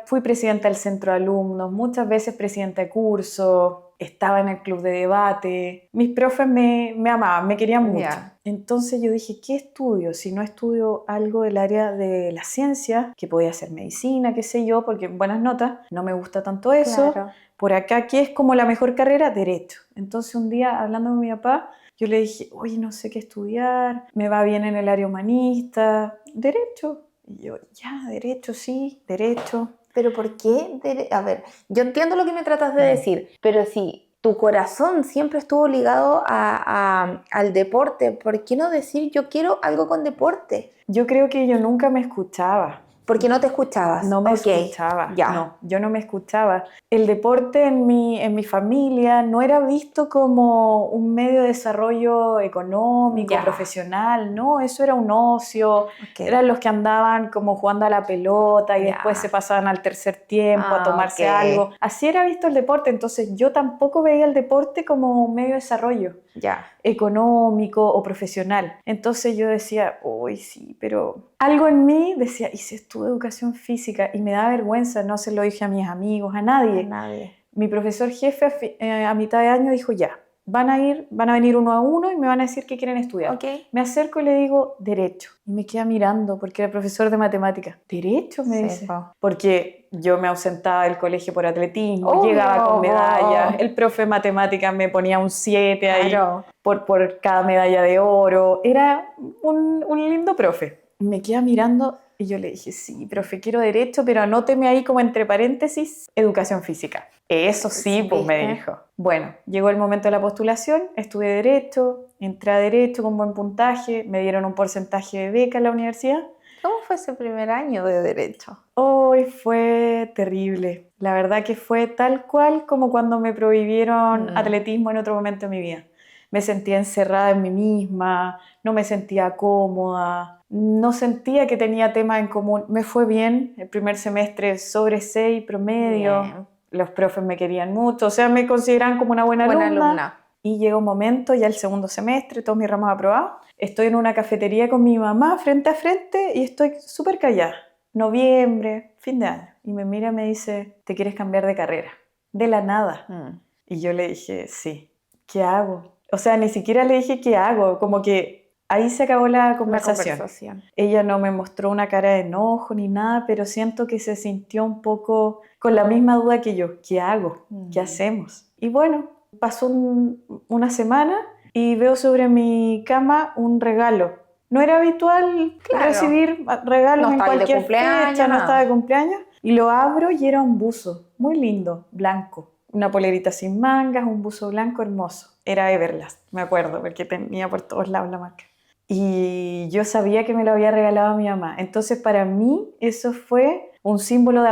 fui presidenta del centro de alumnos, muchas veces presidenta de curso, estaba en el club de debate. Mis profes me amaban, me querían mucho. Entonces yo dije, ¿qué estudio? Si no estudio algo del área de la ciencia, que podía ser medicina, qué sé yo, porque buenas notas, no me gusta tanto eso. Por acá, ¿qué es como la mejor carrera? Derecho. Entonces un día, hablando con mi papá, yo le dije, oye, no sé qué estudiar, me va bien en el área humanista, derecho. Y yo, ya, derecho, sí, derecho. ¿Pero por qué? A ver, yo entiendo lo que me tratas de decir, pero si tu corazón siempre estuvo ligado al deporte, ¿por qué no decir yo quiero algo con deporte? Yo creo que yo nunca me escuchaba. ¿Por qué no te escuchabas? No me escuchaba, no, yo no me escuchaba. El deporte en mi familia no era visto como un medio de desarrollo económico, profesional, no, eso era un ocio, eran los que andaban como jugando a la pelota y después se pasaban al tercer tiempo a tomarse algo. Así era visto el deporte, entonces yo tampoco veía el deporte como un medio de desarrollo. Ya. económico o profesional. Entonces yo decía, uy, sí, pero algo en mí decía, ¿y si estudio educación física? Y me da vergüenza, no se lo dije a mis amigos, a nadie. A nadie. Mi profesor jefe a mitad de año dijo, ya, van a venir uno a uno y me van a decir qué quieren estudiar. Ok. Me acerco y le digo, Derecho. Y me queda mirando porque era profesor de matemáticas. ¿Derecho? Me Sí, dice. po. Porque yo me ausentaba del colegio por atletismo, Obvio, llegaba con medallas, po. el profe de matemáticas me ponía un 7 ahí Claro. por cada medalla de oro. Era un lindo profe. Me queda mirando y yo le dije, sí, profe, quiero Derecho, pero anóteme ahí como entre paréntesis, Educación Física. Eso sí, Sí, pues me ¿viste? dijo. Bueno, llegó el momento de la postulación, estudié Derecho, entré a Derecho con buen puntaje, me dieron un porcentaje de beca en la universidad. ¿Cómo fue ese primer año de Derecho? Hoy fue terrible. La verdad que fue tal cual como cuando me prohibieron atletismo en otro momento de mi vida. Me sentía encerrada en mí misma, no me sentía cómoda, no sentía que tenía temas en común. Me fue bien, el primer semestre sobre 6 promedio, Bien. los profes me querían mucho, o sea, me consideraban como una buena alumna. Y llegó un momento, ya el segundo semestre, todos mis ramos aprobados, estoy en una cafetería con mi mamá frente a frente y estoy súper callada. Noviembre, fin de año. Y me mira y me dice, ¿te quieres cambiar de carrera? De la nada. Y yo le dije, sí, ¿qué hago? O sea, ni siquiera le dije qué hago, como que ahí se acabó la conversación. Ella no me mostró una cara de enojo ni nada, pero siento que se sintió un poco con la misma duda que yo, ¿qué hago? ¿Qué hacemos? Y bueno, pasó una semana y veo sobre mi cama un regalo. No era habitual recibir regalos en cualquier fecha, no estaba de cumpleaños. Y lo abro y era un buzo, muy lindo, blanco. Una polerita sin mangas, un buzo blanco hermoso. Era Everlast, me acuerdo, porque tenía por todos lados la marca. Y yo sabía que me lo había regalado mi mamá. Entonces para mí eso fue un símbolo de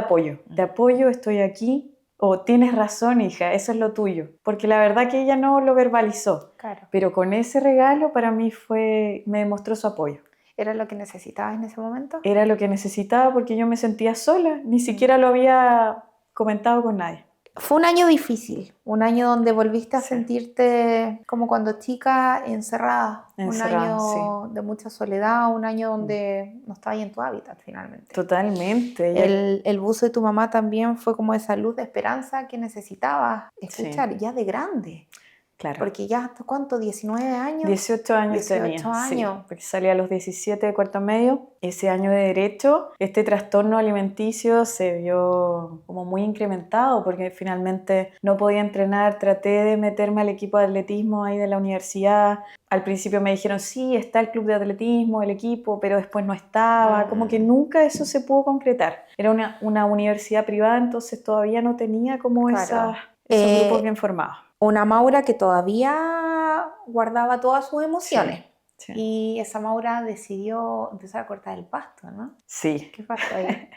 apoyo, estoy aquí, o tienes razón, hija, eso es lo tuyo. Porque la verdad que ella no lo verbalizó. Claro. Pero con ese regalo para mí me demostró su apoyo. ¿Era lo que necesitabas en ese momento? Era lo que necesitaba porque yo me sentía sola, ni siquiera lo había comentado con nadie. Fue un año difícil, un año donde volviste a sentirte como cuando chica encerrada, un año de mucha soledad, un año donde no estabas en tu hábitat finalmente. Totalmente. El buzo de tu mamá también fue como esa luz de esperanza que necesitabas escuchar ya de grande. Claro. Porque ya, ¿hasta cuánto? ¿19 años? 18 años tenía. 18 años. Sí, porque salí a los 17 de cuarto medio. Ese año de Derecho, este trastorno alimenticio se vio como muy incrementado porque finalmente no podía entrenar. Traté de meterme al equipo de atletismo ahí de la universidad. Al principio me dijeron, sí, está el club de atletismo, el equipo, pero después no estaba. Como que nunca eso se pudo concretar. Era una universidad privada, entonces todavía no tenía como esos grupos bien formados. Una Maura que todavía guardaba todas sus emociones. Sí. Y esa Maura decidió empezar a cortar el pasto, ¿no? Sí. ¿Qué pasó ahí?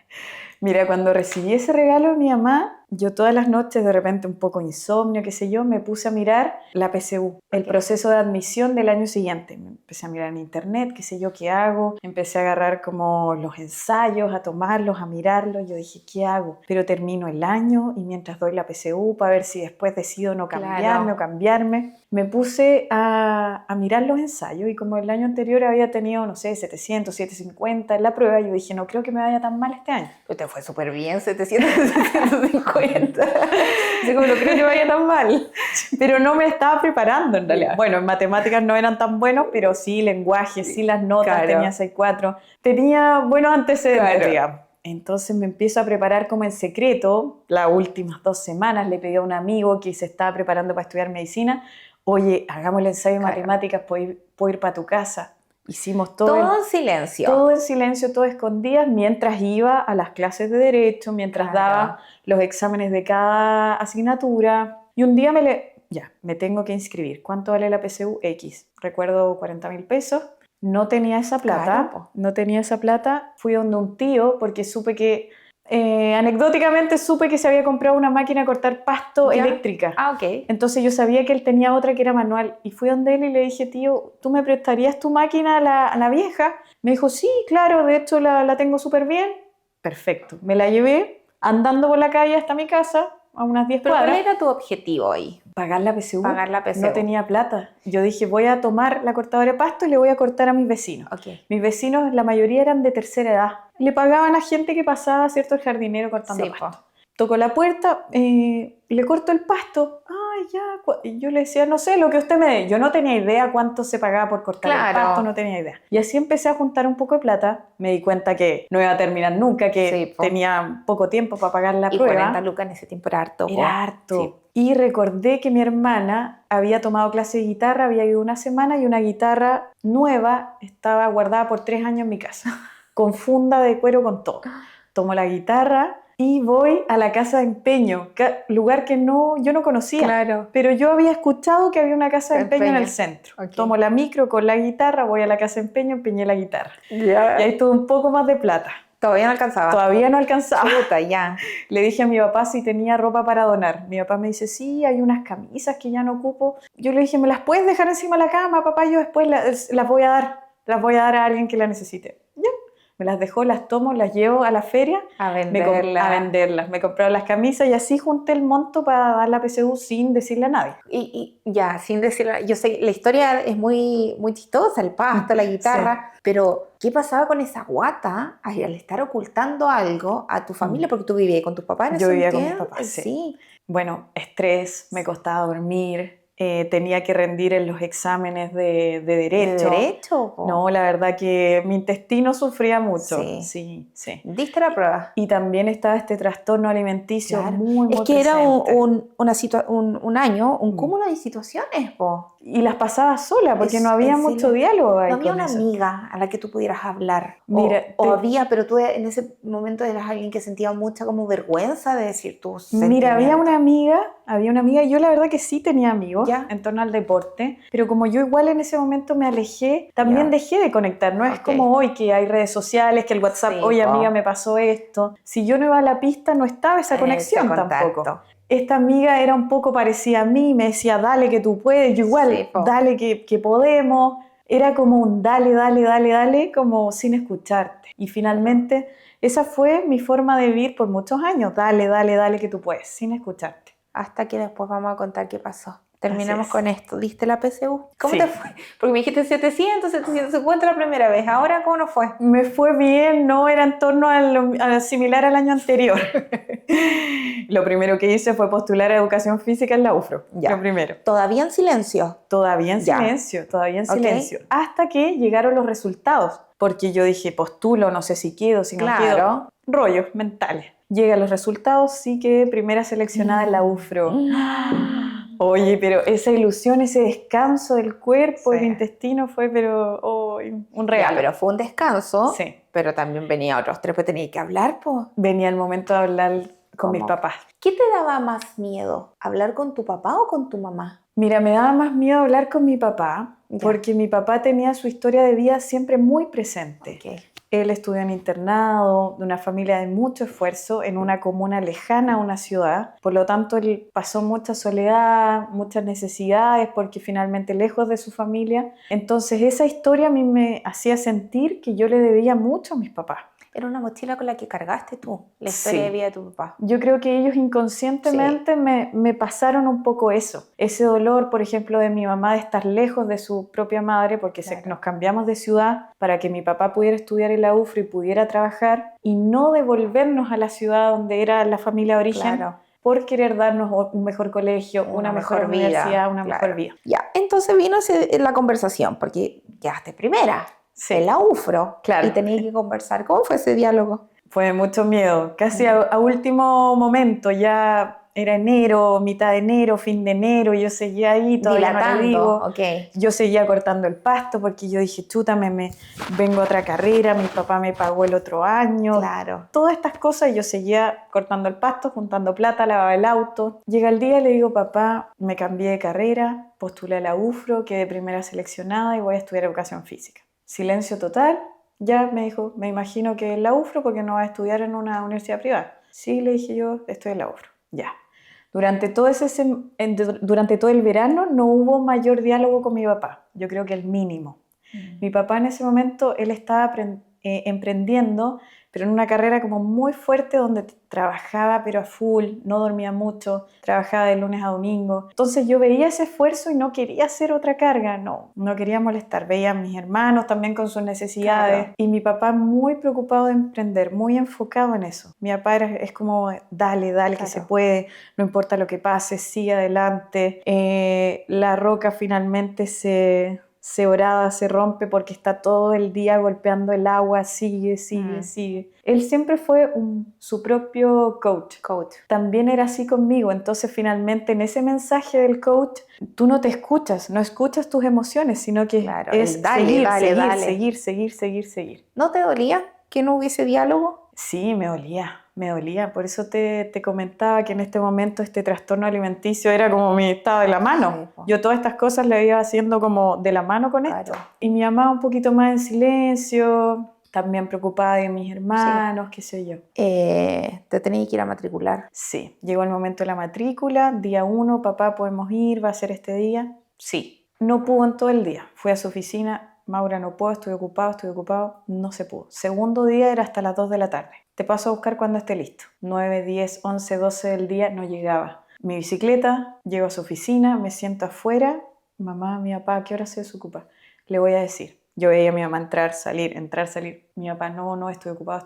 Mira, cuando recibí ese regalo de mi mamá, yo todas las noches, de repente un poco insomnio, qué sé yo, me puse a mirar la PSU, el proceso de admisión del año siguiente. Me empecé a mirar en internet, qué sé yo, qué hago. Empecé a agarrar como los ensayos, a tomarlos, a mirarlos. Yo dije, ¿qué hago? Pero termino el año y mientras doy la PSU para ver si después decido no cambiarme o cambiarme, me puse a mirar los ensayos y como el año anterior había tenido, no sé, 700, 750 en la prueba, yo dije, no creo que me vaya tan mal este año. Pero te fue súper bien, 700, 750. Así como no creo que vaya tan mal. Pero no me estaba preparando en realidad. Bueno, en matemáticas no eran tan buenos, pero sí lenguaje, sí las notas, tenía 6.4. Tenía buenos antecedentes, digamos. Entonces me empiezo a preparar como en secreto. Las últimas 2 semanas le pedí a un amigo que se estaba preparando para estudiar medicina, oye, hagamos el ensayo de matemáticas, ¿puedo ir para tu casa? Hicimos todo en silencio. Todo en silencio, todo escondidas, mientras iba a las clases de Derecho, mientras daba los exámenes de cada asignatura. Y un día me tengo que inscribir. ¿Cuánto vale la PSU? X. Recuerdo 40.000 pesos. No tenía esa plata. Fui donde un tío porque supe que, anecdóticamente supe que se había comprado una máquina de cortar pasto eléctrica. Entonces yo sabía que él tenía otra que era manual. Y fui donde él y le dije, tío, ¿tú me prestarías tu máquina a la vieja? Me dijo, sí, claro, de hecho la tengo súper bien. Perfecto. Me la llevé andando por la calle hasta mi casa. a unas 10 ¿Pero cuál cuadras. era tu objetivo ahí? Pagar la PSU. Pagar la PSU. No tenía plata. Yo dije, voy a tomar la cortadora de pasto y le voy a cortar a mis vecinos. Ok. Mis vecinos, la mayoría eran de tercera edad. Le pagaban a gente que pasaba, ¿cierto? El jardinero cortando Sí, pasto. Toco la puerta, le corto el pasto. Ay, ya. Y yo le decía, no sé, lo que usted me dé. Yo no tenía idea cuánto se pagaba por cortar el pasto, no tenía idea. Y así empecé a juntar un poco de plata. Me di cuenta que no iba a terminar nunca, que tenía poco tiempo para pagar la prueba. 40 lucas en ese tiempo era harto. Era harto. Sí. Y recordé que mi hermana había tomado clase de guitarra, había ido una semana y una guitarra nueva estaba guardada por 3 años en mi casa, con funda de cuero, con todo. Tomo la guitarra y voy a la casa de empeño, lugar que yo no conocía. Claro. Pero yo había escuchado que había una casa de empeño en el centro. Okay. Tomo la micro con la guitarra, voy a la casa de empeño, empeñé la guitarra. Yeah. Y ahí tuve un poco más de plata. Todavía no alcanzaba. Todavía no alcanzaba. Chuta, ya. Le dije a mi papá si tenía ropa para donar. Mi papá me dice, sí, hay unas camisas que ya no ocupo. Yo le dije, ¿me las puedes dejar encima de la cama, papá? Yo después las voy a dar. Las voy a dar a alguien que la necesite. Ya. Me las dejó, las tomo, las llevo a la feria. A venderlas. Me compraron las camisas y así junté el monto para dar la PSU sin decirle a nadie. Y ya, sin decirle, yo sé, la historia es muy, muy chistosa, el pasto, la guitarra, sí. Pero ¿qué pasaba con esa guata al estar ocultando algo a tu familia? Porque tú vivías con tus papás en ese Yo vivía tiempo. con mis papás, sí. Bueno, estrés, me costaba dormir. Tenía que rendir en los exámenes de derecho. ¿De derecho? No, la verdad que mi intestino sufría mucho. Sí. ¿Diste la prueba? Y también estaba este trastorno alimenticio muy es que presente. era un año, un cúmulo de situaciones, po. Y las pasaba sola porque no había mucho diálogo ahí. No había una amiga a la que tú pudieras hablar. Mira, o había, pero tú en ese momento eras alguien que sentía mucha como vergüenza de decir tus sentimientos. Mira, había una amiga, y yo la verdad que sí tenía amigos en torno al deporte, pero como yo igual en ese momento me alejé, también dejé de conectar. No es como hoy que hay redes sociales, que el WhatsApp, oye amiga, me pasó esto. Si yo no iba a la pista, no estaba esa conexión tampoco. Esta amiga era un poco parecida a mí, me decía, dale que tú puedes, yo igual, dale que podemos. Era como un dale, como sin escucharte. Y finalmente esa fue mi forma de vivir por muchos años, dale que tú puedes, sin escucharte. Hasta que después vamos a contar qué pasó. Terminamos con esto. ¿Diste la PSU? ¿Cómo te fue? Porque me dijiste 750 la primera vez. ¿Ahora cómo nos fue? Me fue bien, no era en torno a similar al año anterior. Lo primero que hice fue postular a educación física en la UFRO. Lo primero. ¿Todavía en silencio? Todavía en silencio. Hasta que llegaron los resultados. Porque yo dije, postulo, no sé si quedo, si no quedo. Rollos mentales. Llegan los resultados, sí quedé primera seleccionada en la UFRO. Oye, pero esa ilusión, ese descanso del cuerpo, del intestino fue, un regalo. Pero fue un descanso, pero también venía otros 3, pues tenía que hablar, pues. Venía el momento de hablar con mis papás. ¿Qué te daba más miedo? ¿Hablar con tu papá o con tu mamá? Mira, me daba más miedo hablar con mi papá, porque mi papá tenía su historia de vida siempre muy presente. Él estudió en internado, de una familia de mucho esfuerzo, en una comuna lejana a una ciudad. Por lo tanto, él pasó mucha soledad, muchas necesidades, porque finalmente lejos de su familia. Entonces, esa historia a mí me hacía sentir que yo le debía mucho a mis papás. Era una mochila con la que cargaste tú, la historia de vida de tu papá. Yo creo que ellos inconscientemente me pasaron un poco eso. Ese dolor, por ejemplo, de mi mamá de estar lejos de su propia madre, porque nos cambiamos de ciudad para que mi papá pudiera estudiar en la UFRO y pudiera trabajar, y no devolvernos a la ciudad donde era la familia de origen. Por querer darnos un mejor colegio, una mejor universidad, una mejor vida. Ya, entonces vino la conversación, porque quedaste primera. En la UFRO, y tenía que conversar. ¿Cómo fue ese diálogo? Fue de mucho miedo, casi a último momento, ya era enero, mitad de enero, fin de enero, yo seguía ahí, todavía no lo digo. Yo seguía cortando el pasto porque yo dije, chuta, me vengo a otra carrera, mi papá me pagó el otro año. Todas estas cosas, yo seguía cortando el pasto, juntando plata, lavaba el auto. Llega el día y le digo, papá, me cambié de carrera, postulé a la UFRO, quedé primera seleccionada y voy a estudiar educación física. Silencio total. Ya me dijo, me imagino que en la UFRO porque no va a estudiar en una universidad privada. Sí, le dije yo, estoy en la UFRO. Ya. Durante todo el verano no hubo mayor diálogo con mi papá. Yo creo que el mínimo. Mi papá en ese momento, él estaba emprendiendo pero en una carrera como muy fuerte donde trabajaba pero a full, no dormía mucho, trabajaba de lunes a domingo. Entonces yo veía ese esfuerzo y no quería hacer otra carga, no quería molestar. Veía a mis hermanos también con sus necesidades, Claro. y mi papá muy preocupado de emprender, muy enfocado en eso. Mi papá es como, dale, que Claro. se puede, no importa lo que pase, sigue adelante. La roca finalmente se horada, se rompe porque está todo el día golpeando el agua, sigue. Él siempre fue su propio coach. También era así conmigo, entonces finalmente en ese mensaje del coach, tú no te escuchas, no escuchas tus emociones, sino que Claro, es el dale, dale. seguir. ¿No te dolía que no hubiese diálogo? Sí, me dolía. Por eso te comentaba que en este momento este trastorno alimenticio era como mi estado de la mano. Sí, po. Yo todas estas cosas le iba haciendo como de la mano con esto. Claro. Y mi mamá un poquito más en silencio, también preocupada de mis hermanos, qué sé yo. Te tenías que ir a matricular. Sí, llegó el momento de la matrícula, día 1, papá, ¿podemos ir? ¿Va a ser este día? Sí. No pudo en todo el día. Fui a su oficina. Maura, no puedo, estoy ocupado, no se pudo. Segundo día era hasta las 2 de la tarde. Te paso a buscar cuando esté listo. 9, 10, 11, 12 del día no llegaba. Mi bicicleta, llego a su oficina, me siento afuera. Mamá, mi papá, ¿a qué hora se desocupa? Le voy a decir. Yo veía a mi mamá entrar, salir. Mi papá, no, estoy ocupado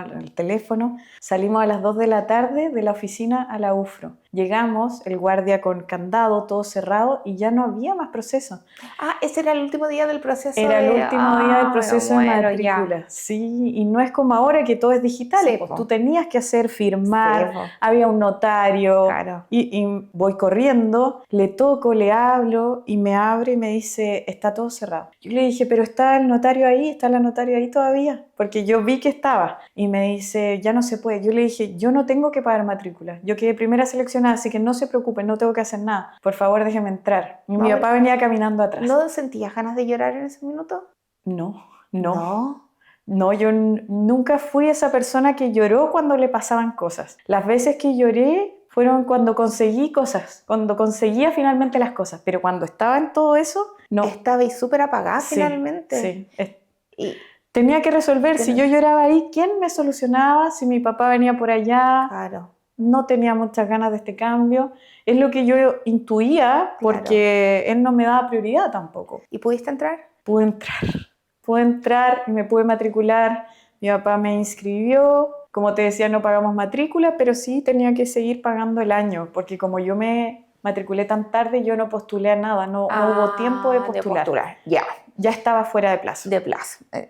en el teléfono. Salimos a las 2 de la tarde de la oficina a la UFRO. Llegamos, el guardia con candado, todo cerrado, y ya no había más proceso. Ah, ese era el último día del proceso. Era el último día del proceso de matrícula. Ya. Sí, y no es como ahora que todo es digital. Sí, Pues po. tú tenías que hacer firmar, Sí, po. había un notario. Claro. Y voy corriendo, le toco, le hablo y me abre y me dice, está todo cerrado. Yo le dije, pero está el notario ahí, está la notaria ahí todavía, porque yo vi que estaba. Y me dice, ya no se puede. Yo le dije, yo no tengo que pagar matrícula. Yo quedé primera seleccionada, así que no se preocupen, no tengo que hacer nada. Por favor, déjeme entrar. Y mi papá venía caminando atrás. ¿No sentías ganas de llorar en ese minuto? No. No, yo nunca fui esa persona que lloró cuando le pasaban cosas. Las veces que lloré fueron cuando conseguí cosas, cuando conseguía finalmente las cosas, pero cuando estaba en todo eso, no. Estabais súper apagada finalmente. Sí. Y tenía que resolver. Si yo lloraba ahí, ¿quién me solucionaba? Si mi papá venía por allá, claro. No tenía muchas ganas de este cambio. Es lo que yo intuía, porque él no me daba prioridad tampoco. ¿Y pudiste entrar? Pude entrar y me pude matricular. Mi papá me inscribió. Como te decía, no pagamos matrícula, pero sí tenía que seguir pagando el año, porque como yo me matriculé tan tarde, yo no postulé a nada, no hubo tiempo de postular. Ya estaba fuera de plazo.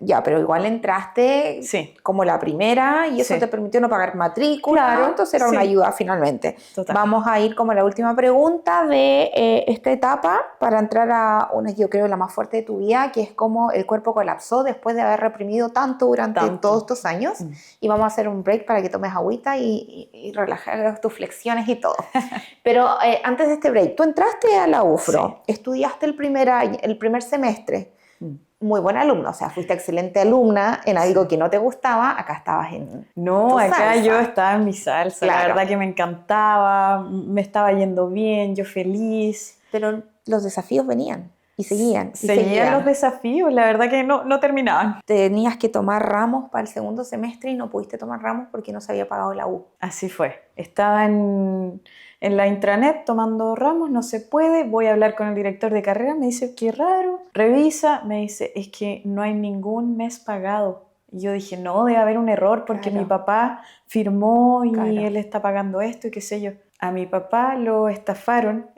Ya, pero igual entraste como la primera y eso te permitió no pagar matrícula, claro, entonces era una ayuda finalmente. Total. Vamos a ir como a la última pregunta de esta etapa para entrar a una, yo creo, la más fuerte de tu vida, que es como el cuerpo colapsó después de haber reprimido tanto durante todos estos años. Y vamos a hacer un break para que tomes agüita y relajes tus flexiones y todo. Pero antes de este break, tú entraste a la UFRO, estudiaste el primer semestre. Muy buena alumna, o sea, fuiste excelente alumna en algo que no te gustaba, acá estabas en No, acá salsa. Yo estaba en mi salsa, la verdad que me encantaba, me estaba yendo bien, yo feliz. Pero los desafíos venían y seguían. Seguían los desafíos, la verdad que no terminaban. Tenías que tomar ramos para el segundo semestre y no pudiste tomar ramos porque no se había pagado la U. Así fue, estaba en la intranet tomando ramos, no se puede, voy a hablar con el director de carrera, me dice, qué raro, revisa, me dice, es que no hay ningún mes pagado. Y yo dije, no, debe haber un error porque mi papá firmó y él está pagando esto y qué sé yo. A mi papá lo estafaron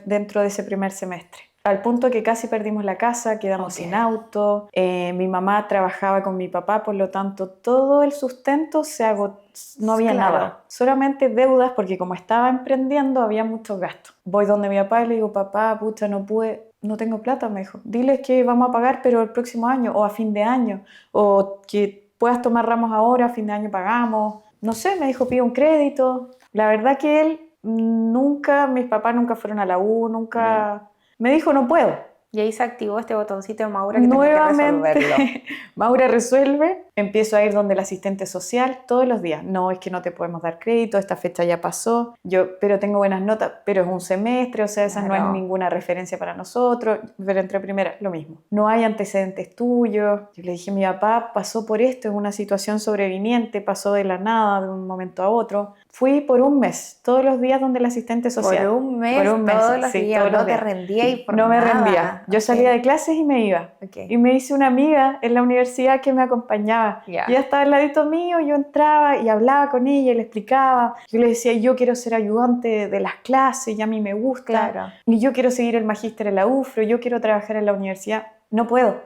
dentro de ese primer semestre. Al punto que casi perdimos la casa, quedamos sin auto, mi mamá trabajaba con mi papá, por lo tanto todo el sustento se agotó, no había nada, solamente deudas porque como estaba emprendiendo había muchos gastos. Voy donde mi papá y le digo, papá, pucha, no pude, no tengo plata, me dijo, diles que vamos a pagar pero el próximo año o a fin de año, o que puedas tomar ramos ahora, a fin de año pagamos, no sé, me dijo, pide un crédito. La verdad que mis papás nunca fueron a la U, nunca... Me dijo, no puedo. Y ahí se activó este botoncito de Maura que tenía que Nuevamente, resolverlo. Maura resuelve, empiezo a ir donde el asistente social todos los días. No, es que no te podemos dar crédito, esta fecha ya pasó, pero tengo buenas notas, pero es un semestre, o sea, esa no es Claro. ninguna referencia para nosotros, pero entre primera, lo mismo. No hay antecedentes tuyos. Yo le dije, mi papá pasó por esto, es una situación sobreviniente, pasó de la nada, de un momento a otro. Fui por un mes, todos los días donde el asistente social. Por un mes, Por un mes, todos los sí, días, todos no los te días. rendía y por No me nada. rendía. Yo Ok. salía de clases y me iba. Ok. Y me hice una amiga en la universidad que me acompañaba. Ya. Y ella estaba al ladito mío, yo entraba y hablaba con ella y le explicaba. Yo le decía, yo quiero ser ayudante de las clases y a mí me gusta. Claro. Y yo quiero seguir el magíster en la UFRO, yo quiero trabajar en la universidad. No puedo,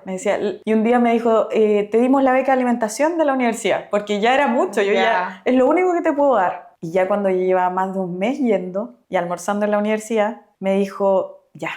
me decía. Y un día me dijo, te dimos la beca de alimentación de la universidad, porque ya era mucho, yo ya es lo único que te puedo dar. Y ya cuando yo llevaba más de un mes yendo y almorzando en la universidad, me dijo, ya,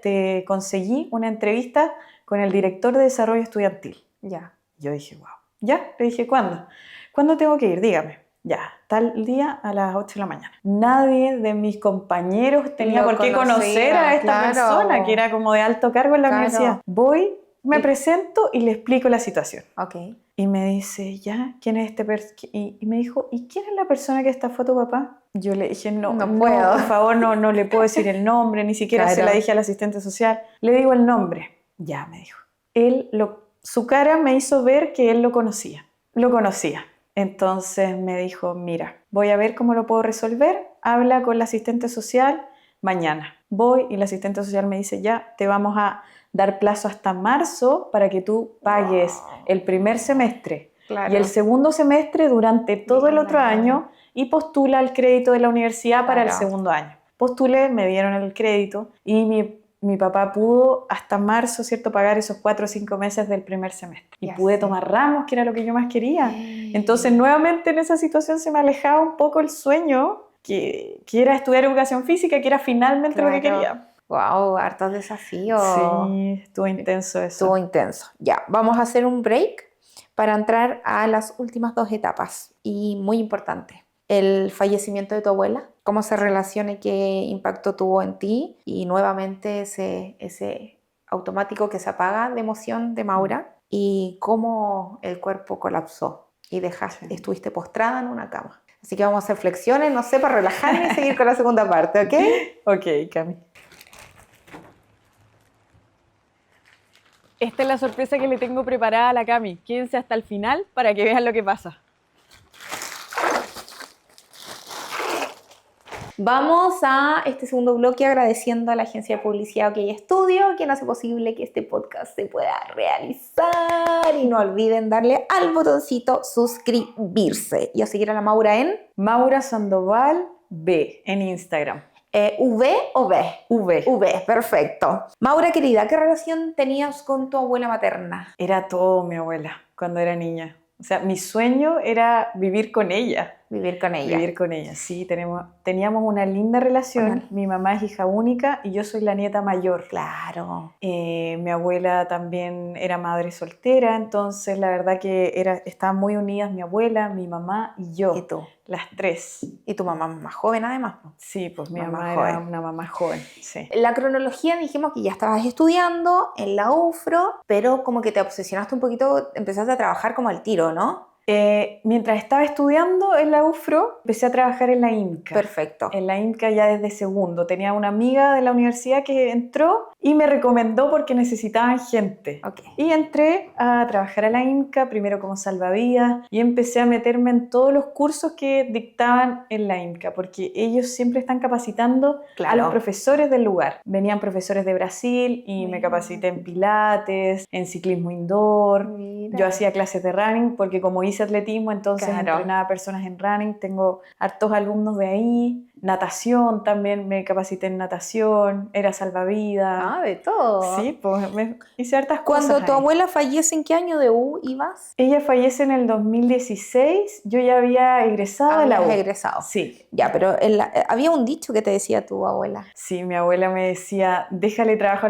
te conseguí una entrevista con el director de desarrollo estudiantil. Ya. Yo dije, wow. ¿Ya? Le dije, ¿cuándo? ¿Cuándo tengo que ir? Dígame. Ya, tal día a las 8 de la mañana. Nadie de mis compañeros tenía Lo por qué conocía, conocer a esta claro. persona que era como de alto cargo en la Claro. universidad. Voy, me Y- presento y le explico la situación. Ok. Y me dice, ya, ¿quién es este y me dijo, ¿y quién es la persona que está foto, papá? Yo le dije, no puedo. por favor, no le puedo decir el nombre, ni siquiera Claro. se la dije al asistente social. Le digo el nombre. Ya, me dijo. Su cara me hizo ver que él lo conocía. Lo conocía. Entonces me dijo, mira, voy a ver cómo lo puedo resolver. Habla con la asistente social mañana. Voy y la asistente social me dice, ya, te vamos a dar plazo hasta marzo para que tú pagues el primer semestre Claro. y el segundo semestre durante todo el otro año y postula el crédito de la universidad para el segundo año. Postulé, me dieron el crédito y mi papá pudo hasta marzo, ¿cierto?, pagar esos 4 o 5 meses del primer semestre. Y pude tomar ramos, que era lo que yo más quería. Entonces, nuevamente en esa situación se me alejaba un poco el sueño que era estudiar educación física, que era finalmente lo que quería. Wow, hartos desafíos. Sí, estuvo intenso eso. Estuvo intenso. Ya, vamos a hacer un break para entrar a las últimas 2 etapas. Y muy importante, el fallecimiento de tu abuela, cómo se relaciona y qué impacto tuvo en ti. Y nuevamente ese automático que se apaga de emoción de Maura y cómo el cuerpo colapsó y estuviste postrada en una cama. Así que vamos a hacer flexiones, no sé, para relajarme y seguir con la segunda parte, ¿ok? Ok, Cami. Esta es la sorpresa que le tengo preparada a la Cami. Quédense hasta el final para que vean lo que pasa. Vamos a este segundo bloque agradeciendo a la agencia de publicidad OK Studio, quien hace posible que este podcast se pueda realizar. Y no olviden darle al botoncito suscribirse y a seguir a la Maura en Maura Sandoval B en Instagram. ¿V o B? V. V, perfecto. Maura, querida, ¿qué relación tenías con tu abuela materna? Era todo mi abuela cuando era niña. O sea, mi sueño era vivir con ella. Vivir con ella. Vivir con ella, sí. Teníamos una linda relación. Mi mamá es hija única y yo soy la nieta mayor. Claro. Mi abuela también era madre soltera, entonces la verdad que estaban muy unidas mi abuela, mi mamá y yo. ¿Y tú? Las tres. ¿Y tu mamá más joven además? Sí, pues mi Mamá mamá joven. era una mamá joven, sí. La cronología dijimos que ya estabas estudiando en la UFRO, pero como que te obsesionaste un poquito, empezaste a trabajar como al tiro, ¿no? Mientras estaba estudiando en la UFRO, empecé a trabajar en la INCA. Perfecto. En la INCA ya desde segundo. Tenía una amiga de la universidad que entró y me recomendó porque necesitaban gente. Ok. Y entré a trabajar a la INCA, primero como salvavidas, y empecé a meterme en todos los cursos que dictaban en la INCA, porque ellos siempre están capacitando a los profesores del lugar. Venían profesores de Brasil y me capacité en pilates, en ciclismo indoor. Mira. Yo hacía clases de running porque como hice atletismo, entonces entrenaba personas en running. Tengo hartos alumnos de ahí. Natación también, me capacité en natación, era salvavidas. Ah, de todo. Sí, pues me hice hartas cosas. Cuando tu abuela fallece, ¿en qué año de U ibas? Ella fallece en el 2016, yo ya había egresado de la U. Habías egresado. Sí. Ya, pero había un dicho que te decía tu abuela. Sí, mi abuela me decía, déjale trabajo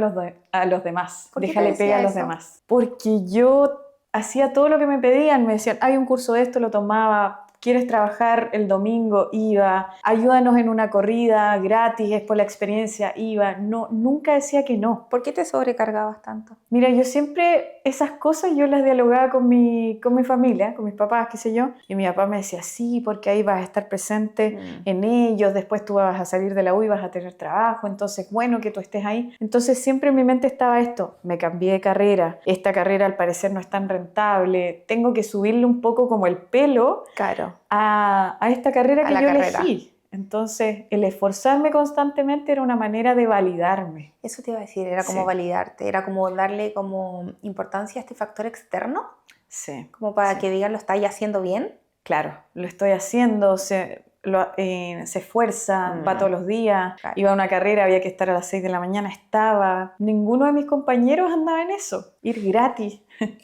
a los demás, ¿Por qué déjale te decía pega a los eso? demás. Porque yo hacía todo lo que me pedían, me decían, hay un curso de esto, lo tomaba, ¿quieres trabajar el domingo? Iba. Ayúdanos en una corrida gratis, es por la experiencia, iba. No, nunca decía que no. ¿Por qué te sobrecargabas tanto? Mira, yo siempre esas cosas yo las dialogaba con mi familia, con mis papás, qué sé yo, y mi papá me decía, sí, porque ahí vas a estar presente en ellos, después tú vas a salir de la U y vas a tener trabajo, entonces bueno que tú estés ahí. Entonces siempre en mi mente estaba esto, me cambié de carrera, esta carrera al parecer no es tan rentable, tengo que subirle un poco como el pelo Claro. a esta carrera A que la yo carrera. elegí. Entonces, el esforzarme constantemente era una manera de validarme. Eso te iba a decir, era como Sí. validarte, era como darle como importancia a este factor externo, Sí. como para Sí. que digan lo estáis haciendo bien. Claro, lo estoy haciendo, se esfuerza, va todos los días, Claro. iba a una carrera, había que estar a las 6 de la mañana, estaba. Ninguno de mis compañeros andaba en eso, ir gratis.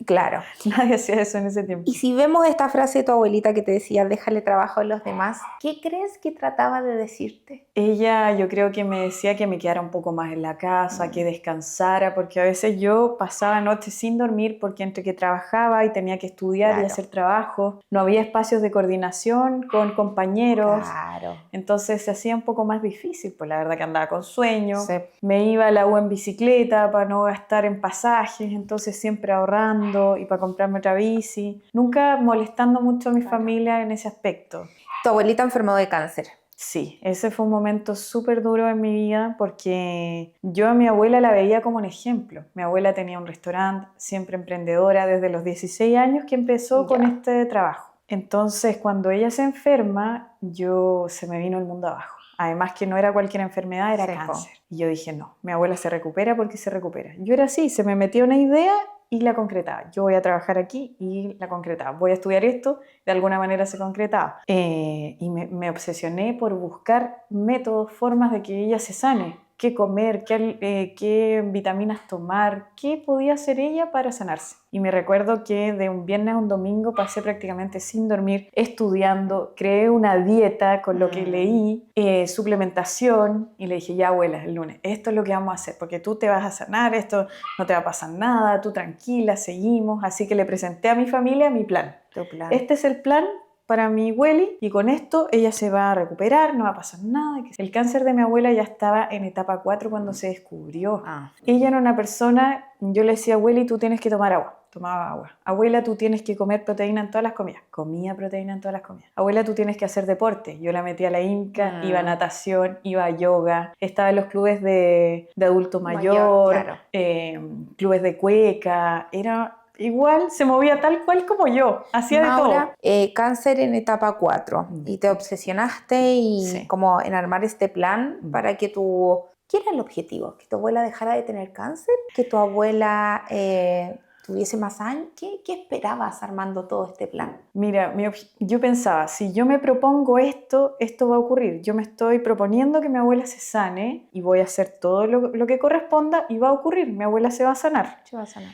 Claro. Nadie hacía eso en ese tiempo. Y si vemos esta frase de tu abuelita que te decía, déjale trabajo a los demás, ¿qué crees que trataba de decirte? Ella, yo creo que me decía que me quedara un poco más en la casa, que descansara, porque a veces yo pasaba noches sin dormir porque entre que trabajaba y tenía que estudiar y hacer trabajo, no había espacios de coordinación con compañeros. Claro. Entonces se hacía un poco más difícil, pues la verdad que andaba con sueño. Sí. Me iba a la U en bicicleta para no gastar en pasajes, entonces siempre ahorrando y para comprarme otra bici. Nunca molestando mucho a mi familia en ese aspecto. Tu abuelita enfermó de cáncer. Sí, ese fue un momento súper duro en mi vida porque yo a mi abuela la veía como un ejemplo. Mi abuela tenía un restaurante, siempre emprendedora desde los 16 años que empezó con este trabajo. Entonces, cuando ella se enferma, se me vino el mundo abajo. Además que no era cualquier enfermedad, era cáncer. Y yo dije, no, mi abuela se recupera porque se recupera. Yo era así, se me metía una idea y la concretaba. Yo voy a trabajar aquí y la concretaba. Voy a estudiar esto, de alguna manera se concretaba. Y me obsesioné por buscar métodos, formas de que ella se sane. Qué comer, qué vitaminas tomar, qué podía hacer ella para sanarse. Y me recuerdo que de un viernes a un domingo pasé prácticamente sin dormir, estudiando, creé una dieta con lo que leí, suplementación, y le dije, ya abuela, el lunes, esto es lo que vamos a hacer, porque tú te vas a sanar, esto no te va a pasar nada, tú tranquila, seguimos. Así que le presenté a mi familia mi plan. Tu plan. Este es el plan para mi abueli y con esto ella se va a recuperar, no va a pasar nada. El cáncer de mi abuela ya estaba en etapa 4 cuando se descubrió. Ella era una persona, yo le decía, abueli, tú tienes que tomar agua. Tomaba agua. Abuela, tú tienes que comer proteína en todas las comidas. Comía proteína en todas las comidas. Abuela, tú tienes que hacer deporte. Yo la metí a la INCA, iba a natación, iba a yoga, estaba en los clubes de adulto mayor, claro. Clubes de cueca. Era igual, se movía tal cual como yo, hacía Maura, de todo. Cáncer en etapa 4 y te obsesionaste y como en armar este plan para que tu... ¿Qué era el objetivo? ¿Que tu abuela dejara de tener cáncer? ¿Que tu abuela tuviese más años? ¿Qué esperabas armando todo este plan? Mira, yo pensaba, si yo me propongo esto va a ocurrir. Yo me estoy proponiendo que mi abuela se sane y voy a hacer todo lo que corresponda y va a ocurrir. Mi abuela se va a sanar. Se va a sanar.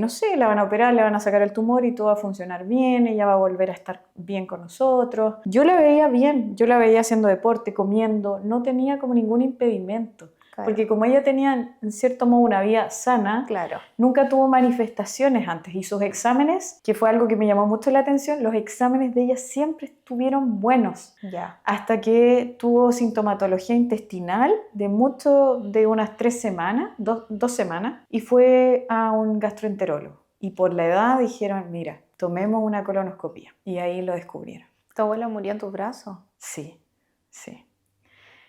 No sé, la van a operar, le van a sacar el tumor y todo va a funcionar bien, ella va a volver a estar bien con nosotros. Yo la veía bien, yo la veía haciendo deporte, comiendo, no tenía como ningún impedimento. Claro. Porque como ella tenía en cierto modo una vida sana, claro, nunca tuvo manifestaciones antes y sus exámenes, que fue algo que me llamó mucho la atención, los exámenes de ella siempre estuvieron buenos. Ya. Hasta que tuvo sintomatología intestinal de unas 3 semanas, 2 semanas, y fue a un gastroenterólogo. Y por la edad dijeron, mira, tomemos una colonoscopia. Y ahí lo descubrieron. ¿Tu abuela murió en tus brazos? Sí, sí.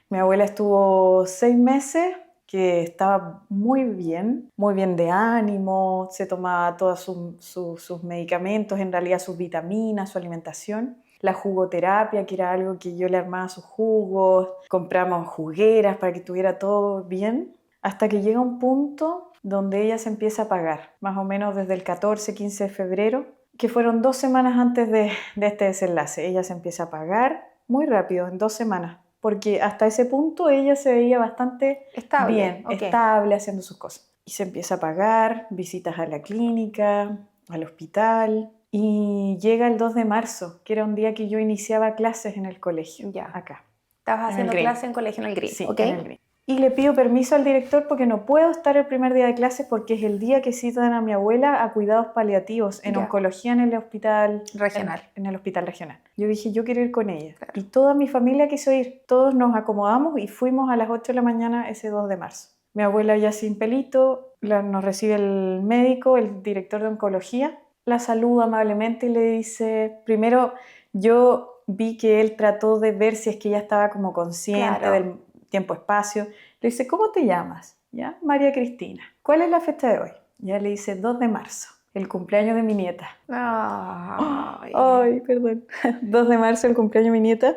Mi abuela estuvo 6 meses, que estaba muy bien de ánimo, se tomaba todos sus medicamentos, en realidad sus vitaminas, su alimentación. La jugoterapia, que era algo que yo le armaba sus jugos, compramos jugueras para que tuviera todo bien, hasta que llega un punto donde ella se empieza a apagar, más o menos desde el 14-15 de febrero, que fueron 2 semanas antes de este desenlace. Ella se empieza a apagar muy rápido, en 2 semanas. Porque hasta ese punto ella se veía bastante bien, estable, haciendo sus cosas. Y se empieza a pagar, visitas a la clínica, al hospital. Y llega el 2 de marzo, que era un día que yo iniciaba clases en el colegio, acá. ¿Estabas haciendo clases en colegio en el Green? Sí, ¿okay? en el Green. y le pido permiso al director porque no puedo estar el primer día de clases porque es el día que citan a mi abuela a cuidados paliativos en oncología en el hospital regional. En el hospital regional. Yo dije, yo quiero ir con ella. Claro. Y toda mi familia quiso ir. Todos nos acomodamos y fuimos a las 8 de la mañana ese 2 de marzo. Mi abuela ya sin pelito, nos recibe el médico, el director de oncología, la saluda amablemente y le dice, primero yo vi que él trató de ver si es que ella estaba como consciente Claro. del tiempo-espacio. Le dice, ¿cómo te llamas? ¿Ya? María Cristina. ¿Cuál es la fecha de hoy? Ya le dice 2 de marzo, el cumpleaños de mi nieta. Ay, perdón. 2 de marzo, el cumpleaños de mi nieta.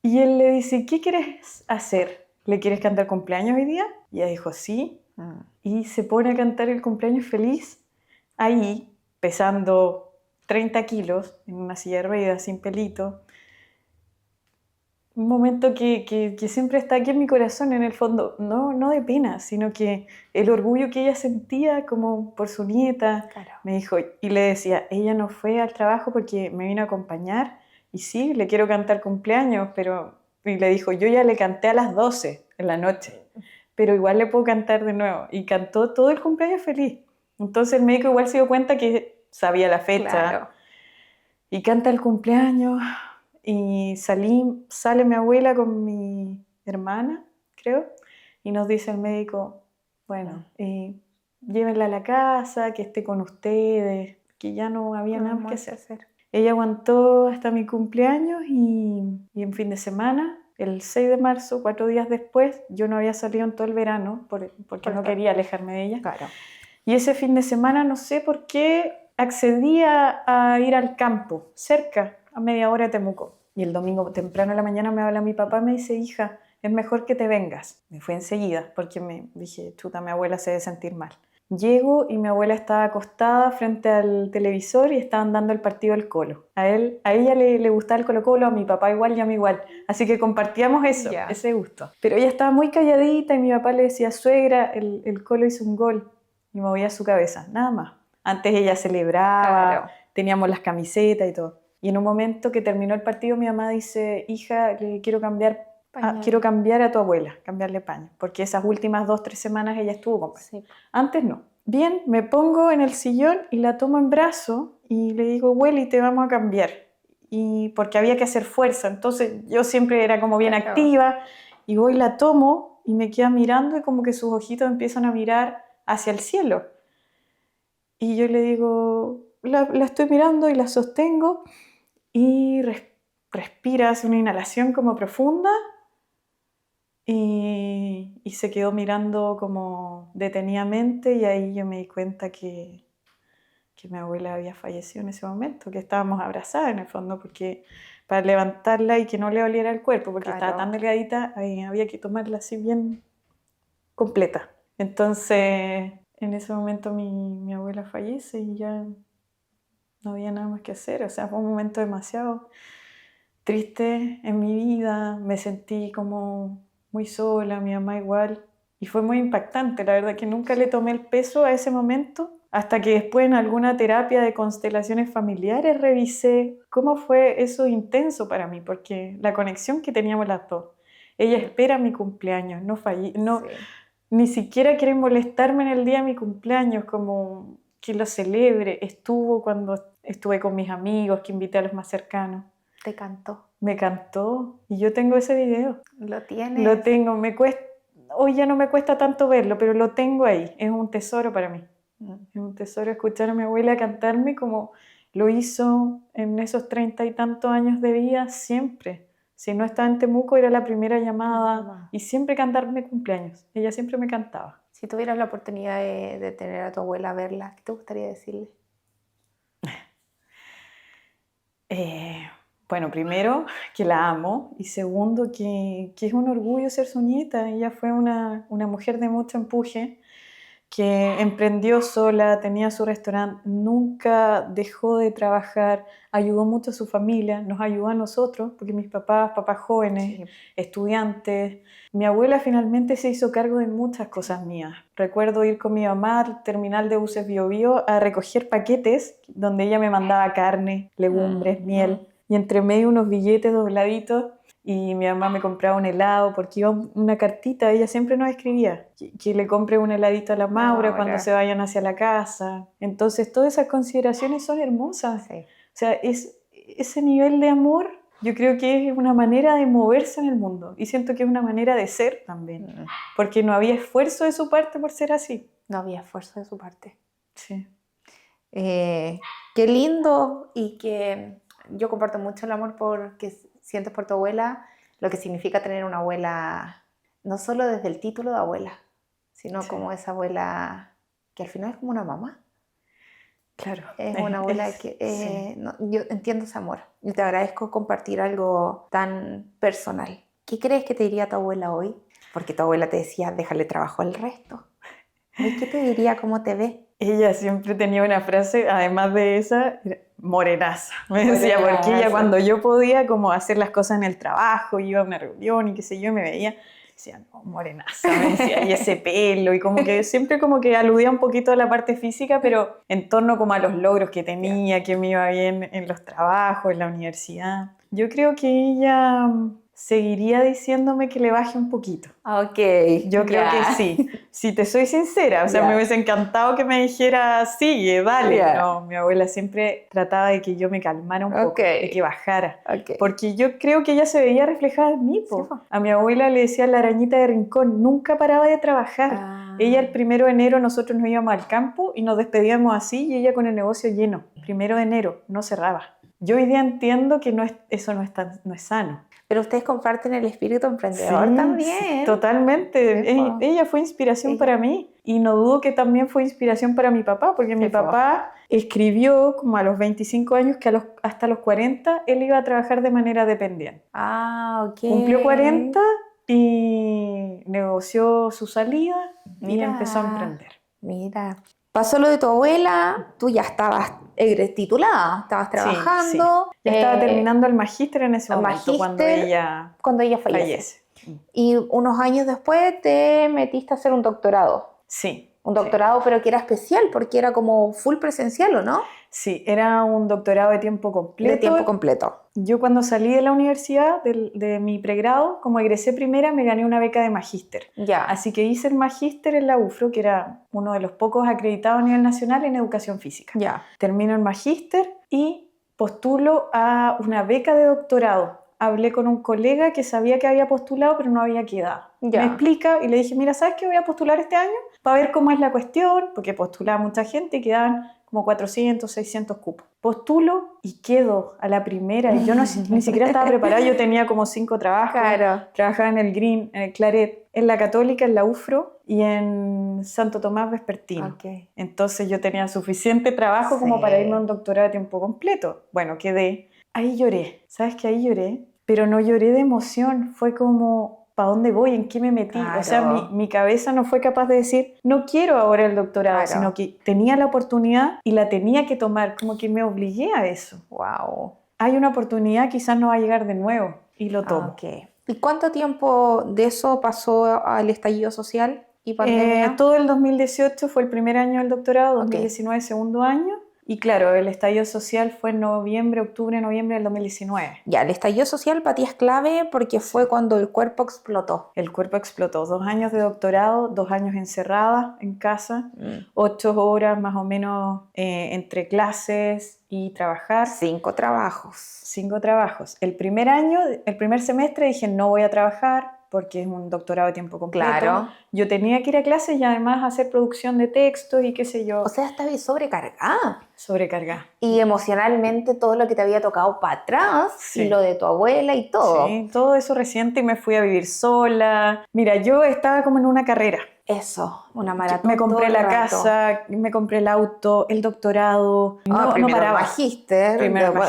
Y él le dice, ¿qué quieres hacer? ¿Le quieres cantar cumpleaños hoy día? Y ella dijo, sí. Y se pone a cantar el cumpleaños feliz ahí, pesando 30 kilos, en una silla de ruedas, sin pelito. Un momento que siempre está aquí en mi corazón, en el fondo, no de pena, sino que el orgullo que ella sentía como por su nieta. Claro. Me dijo, y le decía, ella no fue al trabajo porque me vino a acompañar, y sí, le quiero cantar cumpleaños, pero... Y le dijo, yo ya le canté a las 12 en la noche, pero igual le puedo cantar de nuevo. Y cantó todo el cumpleaños feliz. Entonces el médico igual se dio cuenta que sabía la fecha. Claro. Y canta el cumpleaños. Y sale mi abuela con mi hermana, creo, y nos dice el médico, bueno, llévenla a la casa, que esté con ustedes, que ya no había nada más que hacer. Ella aguantó hasta mi cumpleaños y en fin de semana, el 6 de marzo, 4 días después, yo no había salido en todo el verano porque no quería alejarme de ella. Claro. Y ese fin de semana, no sé por qué, accedí a ir al campo, cerca, a media hora de Temuco. Y el domingo temprano en la mañana me habla mi papá y me dice, hija, es mejor que te vengas. Me fui enseguida porque me dije, chuta, mi abuela se debe sentir mal. Llego y mi abuela estaba acostada frente al televisor y estaban dando el partido del Colo. A ella le gustaba el Colo-Colo, a mi papá igual y a mí igual. Así que compartíamos eso, ese gusto. Pero ella estaba muy calladita y mi papá le decía, suegra, el Colo hizo un gol. Y movía su cabeza, nada más. Antes ella celebraba, claro. Teníamos las camisetas y todo. Y en un momento que terminó el partido, mi mamá dice, hija, quiero cambiar a tu abuela, cambiarle paño, porque esas últimas 2-3 semanas ella estuvo con paño. Sí. Antes no. Bien, me pongo en el sillón y la tomo en brazo y le digo, abuela, y te vamos a cambiar. Y porque había que hacer fuerza, entonces yo siempre era como bien activa, y voy, la tomo y me queda mirando y como que sus ojitos empiezan a mirar hacia el cielo. Y yo le digo, la estoy mirando y la sostengo y respira, hace una inhalación como profunda y se quedó mirando como detenidamente y ahí yo me di cuenta que mi abuela había fallecido en ese momento, que estábamos abrazadas en el fondo porque para levantarla y que no le oliera el cuerpo porque estaba tan delgadita, había que tomarla así bien completa. Entonces, en ese momento mi abuela fallece y ya no había nada más que hacer. O sea, fue un momento demasiado triste en mi vida. Me sentí como muy sola, mi mamá igual. Y fue muy impactante, la verdad que nunca le tomé el peso a ese momento. Hasta que después en alguna terapia de constelaciones familiares revisé cómo fue eso intenso para mí, porque la conexión que teníamos las dos. Ella espera mi cumpleaños, no fallé, no... Sí. Ni siquiera quiere molestarme en el día de mi cumpleaños, como que lo celebre. Estuvo cuando estuve con mis amigos, que invité a los más cercanos. ¿Te cantó? Me cantó. Y yo tengo ese video. ¿Lo tienes? Lo tengo. Hoy ya no me cuesta tanto verlo, pero lo tengo ahí. Es un tesoro para mí. Es un tesoro escuchar a mi abuela cantarme como lo hizo en esos 30 y tantos años de vida siempre. Si no estaba en Temuco, era la primera llamada y siempre cantarme cumpleaños. Ella siempre me cantaba. Si tuvieras la oportunidad de tener a tu abuela a verla, ¿qué te gustaría decirle? Bueno, primero, que la amo. Y segundo, que es un orgullo ser su nieta. Ella fue una mujer de mucho empuje, que emprendió sola, tenía su restaurante, nunca dejó de trabajar, ayudó mucho a su familia, nos ayudó a nosotros, porque mis papás jóvenes, sí. Estudiantes. Mi abuela finalmente se hizo cargo de muchas cosas mías. Recuerdo ir con mi mamá al terminal de buses Bio Bio a recoger paquetes, donde ella me mandaba carne, legumbres, miel, y entre medio unos billetes dobladitos. y mi mamá me compraba un helado porque iba una cartita, ella siempre nos escribía que le compre un heladito a la Maura cuando se vayan hacia la casa. Entonces todas esas consideraciones son hermosas. Sí. O sea, ese nivel de amor yo creo que es una manera de moverse en el mundo y siento que es una manera de ser también, porque no había esfuerzo de su parte por ser así. No había esfuerzo de su parte. Sí. Qué lindo, y que yo comparto mucho el amor que sientes por tu abuela, lo que significa tener una abuela, no solo desde el título de abuela, sino como esa abuela que al final es como una mamá. Claro. Es una abuela que yo entiendo ese amor y te agradezco compartir algo tan personal. ¿Qué crees que te diría tu abuela hoy? Porque tu abuela te decía, déjale trabajo al resto. ¿Y qué te diría? ¿Cómo te ve? Ella siempre tenía una frase, además de esa, morenaza. Me decía, porque ella cuando yo podía como hacer las cosas en el trabajo, iba a una reunión y qué sé yo, me veía, decía, no, morenaza, me decía, y ese pelo, y como que siempre como que aludía un poquito a la parte física, pero en torno como a los logros que tenía, que me iba bien en los trabajos, en la universidad. Yo creo que ella seguiría diciéndome que le baje un poquito. Ok. Yo creo que sí. Si te soy sincera, o sea, me hubiese encantado que me dijera, sigue, dale. No, mi abuela siempre trataba de que yo me calmara un poco, de que bajara. Porque yo creo que ella se veía reflejada en mí. Sí, a mi abuela le decía la arañita de rincón, nunca paraba de trabajar. Ella el 1 de enero nosotros nos íbamos al campo y nos despedíamos así y ella con el negocio lleno. 1 de enero, no cerraba. Yo hoy día entiendo que eso no es sano. Pero ustedes comparten el espíritu emprendedor también. Sí, totalmente. Ella fue inspiración para mí y no dudo que también fue inspiración para mi papá, porque mi papá escribió como a los 25 años que hasta los 40 él iba a trabajar de manera dependiente. Ok. Cumplió 40 y negoció su salida y empezó a emprender. Mira. Pasó lo de tu abuela, tú ya estabas titulada, estabas trabajando. Sí. Ya estaba terminando el magíster en ese momento, cuando ella fallece. Y unos años después te metiste a hacer un doctorado. Sí. Un doctorado, pero que era especial, porque era como full presencial, ¿o no? Sí, era un doctorado de tiempo completo. De tiempo completo. Yo cuando salí de la universidad, de mi pregrado, como egresé primera, me gané una beca de magíster. Ya. Así que hice el magíster en la UFRO, que era uno de los pocos acreditados a nivel nacional en educación física. Ya. Termino el magíster y postulo a una beca de doctorado. Hablé con un colega que sabía que había postulado, pero no había quedado. Ya. Me explica y le dije, mira, ¿sabes qué? Voy a postular este año para ver cómo es la cuestión, porque postulaba mucha gente y quedaban como 400, 600 cupos. Postulo y quedo a la primera. Y yo ni siquiera estaba preparada. Yo tenía como 5 trabajos. Claro. Trabajaba en el Green, en el Claret, en la Católica, en la UFRO y en Santo Tomás Vespertino. Okay. Entonces yo tenía suficiente trabajo como para irme a un doctorado de tiempo completo. Bueno, quedé. Ahí lloré. ¿Sabes qué? Ahí lloré. Pero no lloré de emoción. Fue como, ¿para dónde voy? ¿En qué me metí? Claro. O sea, mi cabeza no fue capaz de decir, no quiero ahora el doctorado, sino que tenía la oportunidad y la tenía que tomar, como que me obligué a eso. Wow. Hay una oportunidad, quizás no va a llegar de nuevo, y lo tomo. Okay. ¿Y cuánto tiempo de eso pasó al estallido social y pandemia? Todo el 2018 fue el primer año del doctorado, 2019 segundo año. Y claro, el estallido social fue en octubre, noviembre del 2019. Ya, el estallido social para ti es clave porque fue cuando el cuerpo explotó. El cuerpo explotó. 2 años de doctorado, 2 años encerrada en casa, 8 horas más o menos entre clases y trabajar. 5 trabajos. 5 trabajos. El primer semestre dije no voy a trabajar porque es un doctorado de tiempo completo. Claro. Yo tenía que ir a clases y además hacer producción de textos y qué sé yo. O sea, estabas sobrecargada. Sobrecargada. Y emocionalmente todo lo que te había tocado para atrás, y lo de tu abuela y todo. Sí, todo eso reciente y me fui a vivir sola. Mira, yo estaba como en una carrera. Eso, una maratón. Me compré la casa, me compré el auto, el doctorado. No paraba. Primero magíster.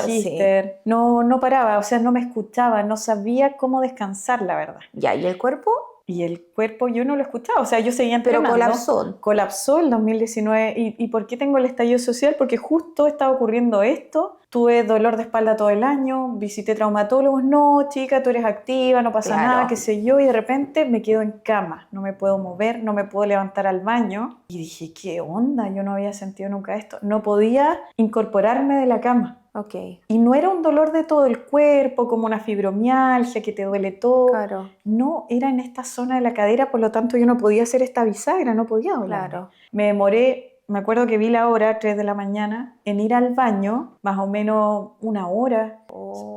Sí. No paraba, o sea, no me escuchaba, no sabía cómo descansar, la verdad. Ya, ¿y el cuerpo? Y el cuerpo yo no lo escuchaba, o sea, yo seguía entrenando. Pero colapsó. Colapsó el 2019. ¿Y por qué tengo el estallido social? Porque justo estaba ocurriendo esto. Tuve dolor de espalda todo el año, visité traumatólogos. No, chica, tú eres activa, no pasa nada, qué sé yo. Y de repente me quedo en cama. No me puedo mover, no me puedo levantar al baño. Y dije, ¿qué onda? Yo no había sentido nunca esto. No podía incorporarme de la cama. Ok, Y no era un dolor de todo el cuerpo, como una fibromialgia que te duele todo. claro, No, era en esta zona de la cadera, por lo tanto yo no podía hacer esta bisagra, no podía dolerme. claro. Me demoré, me acuerdo que vi la hora, 3 de la mañana, en ir al baño, más o menos una hora,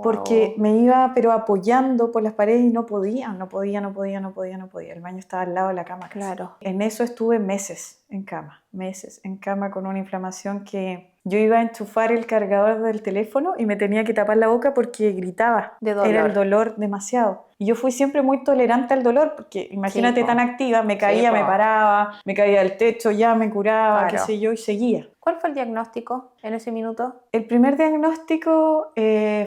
porque me iba pero apoyando por las paredes y no podía. El baño estaba al lado de la cama casi. Claro. En eso estuve meses en cama con una inflamación que yo iba a enchufar el cargador del teléfono y me tenía que tapar la boca porque gritaba. De dolor. Era el dolor demasiado. Y yo fui siempre muy tolerante al dolor porque imagínate po. tan activa, me caía, Sí, me po. paraba, me caía del techo, ya me curaba, Claro. qué sé yo, y seguía. ¿Cuál fue el diagnóstico en ese minuto? El primer diagnóstico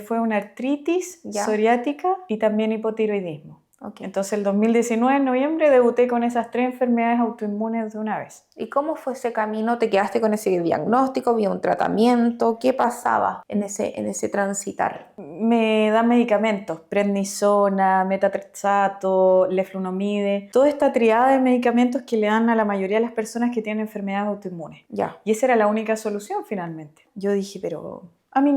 fue una artritis Ya. psoriática y también hipotiroidismo. Ok. Entonces el 2019, en noviembre, debuté con esas 3 enfermedades autoinmunes de una vez. ¿Y cómo fue ese camino? ¿Te quedaste con ese diagnóstico? ¿Había un tratamiento? ¿Qué pasaba en ese transitar? Me dan medicamentos, prednisona, metatrexato, leflunomide, toda esta triada de medicamentos que le dan a la mayoría de las personas que tienen enfermedades autoinmunes. Ya. Y esa era la única solución finalmente. Yo dije, pero...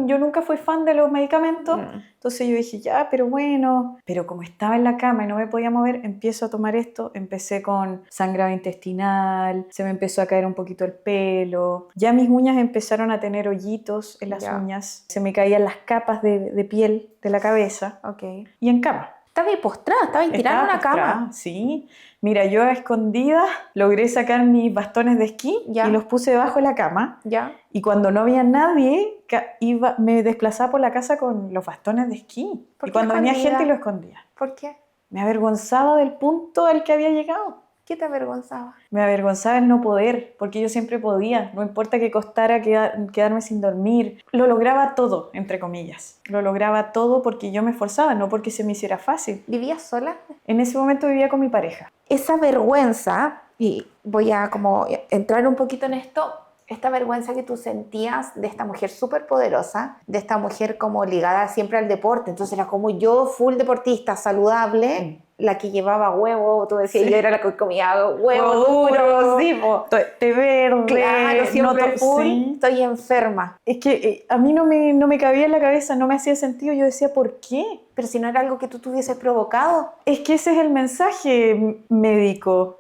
yo nunca fui fan de los medicamentos, entonces yo dije, ya, pero bueno. Pero como estaba en la cama y no me podía mover, empiezo a tomar esto. Empecé con sangrado intestinal, se me empezó a caer un poquito el pelo. Ya mis uñas empezaron a tener hoyitos en las uñas. Se me caían las capas de piel de la cabeza. Ok. Y en cama. Estaba ahí postrada, estaba ahí tirada en una cama. Sí. Mira, yo a escondidas logré sacar mis bastones de esquí y los puse debajo de la cama. Ya. Y cuando no había nadie, me desplazaba por la casa con los bastones de esquí. Y cuando venía gente lo escondía. ¿Por qué? Me avergonzaba del punto al que había llegado. ¿Qué te avergonzaba? Me avergonzaba el no poder, porque yo siempre podía. No importa que costara quedarme sin dormir. Lo lograba todo, entre comillas. Lo lograba todo porque yo me esforzaba, no porque se me hiciera fácil. ¿Vivías sola? En ese momento vivía con mi pareja. Esa vergüenza, y voy a como entrar un poquito en esto, esta vergüenza que tú sentías de esta mujer súper poderosa, de esta mujer como ligada siempre al deporte, entonces era como yo, full deportista, saludable, la que llevaba huevo, tú decías, yo era la que comía huevo duro, sí, té verde, claro, siempre full, sí. Estoy enferma. Es que a mí no me cabía en la cabeza, no me hacía sentido, yo decía, ¿por qué? Pero si no era algo que tú tuvieses provocado. Es que ese es el mensaje médico,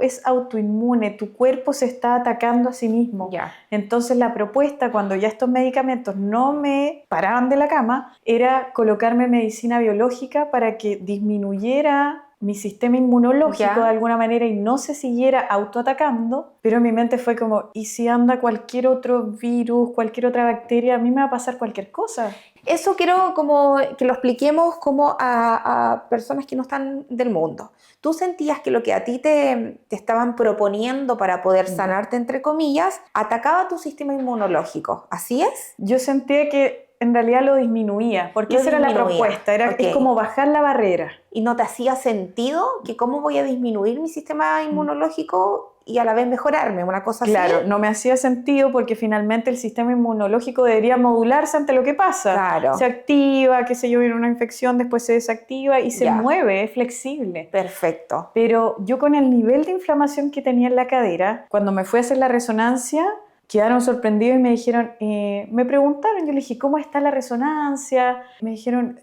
es autoinmune, tu cuerpo se está atacando a sí mismo. Ya. Entonces la propuesta, cuando ya estos medicamentos no me paraban de la cama, era colocarme medicina biológica para que disminuyera mi sistema inmunológico de alguna manera y no se siguiera autoatacando, pero mi mente fue como, ¿y si anda cualquier otro virus, cualquier otra bacteria? A mí me va a pasar cualquier cosa. Eso quiero como que lo expliquemos como a personas que no están del mundo. ¿Tú sentías que lo que a ti te estaban proponiendo para poder sanarte, entre comillas, atacaba tu sistema inmunológico? ¿Así es? Yo sentía que en realidad lo disminuía, porque esa era la propuesta, es como bajar la barrera. ¿Y no te hacía sentido que cómo voy a disminuir mi sistema inmunológico y a la vez mejorarme? Una cosa así. Claro, no me hacía sentido porque finalmente el sistema inmunológico debería modularse ante lo que pasa. Claro. Se activa, qué sé yo, viene una infección, después se desactiva y se mueve, es flexible. Perfecto. Pero yo con el nivel de inflamación que tenía en la cadera, cuando me fui a hacer la resonancia, quedaron sorprendidos y me dijeron, me preguntaron, yo le dije, ¿cómo está la resonancia? Me dijeron,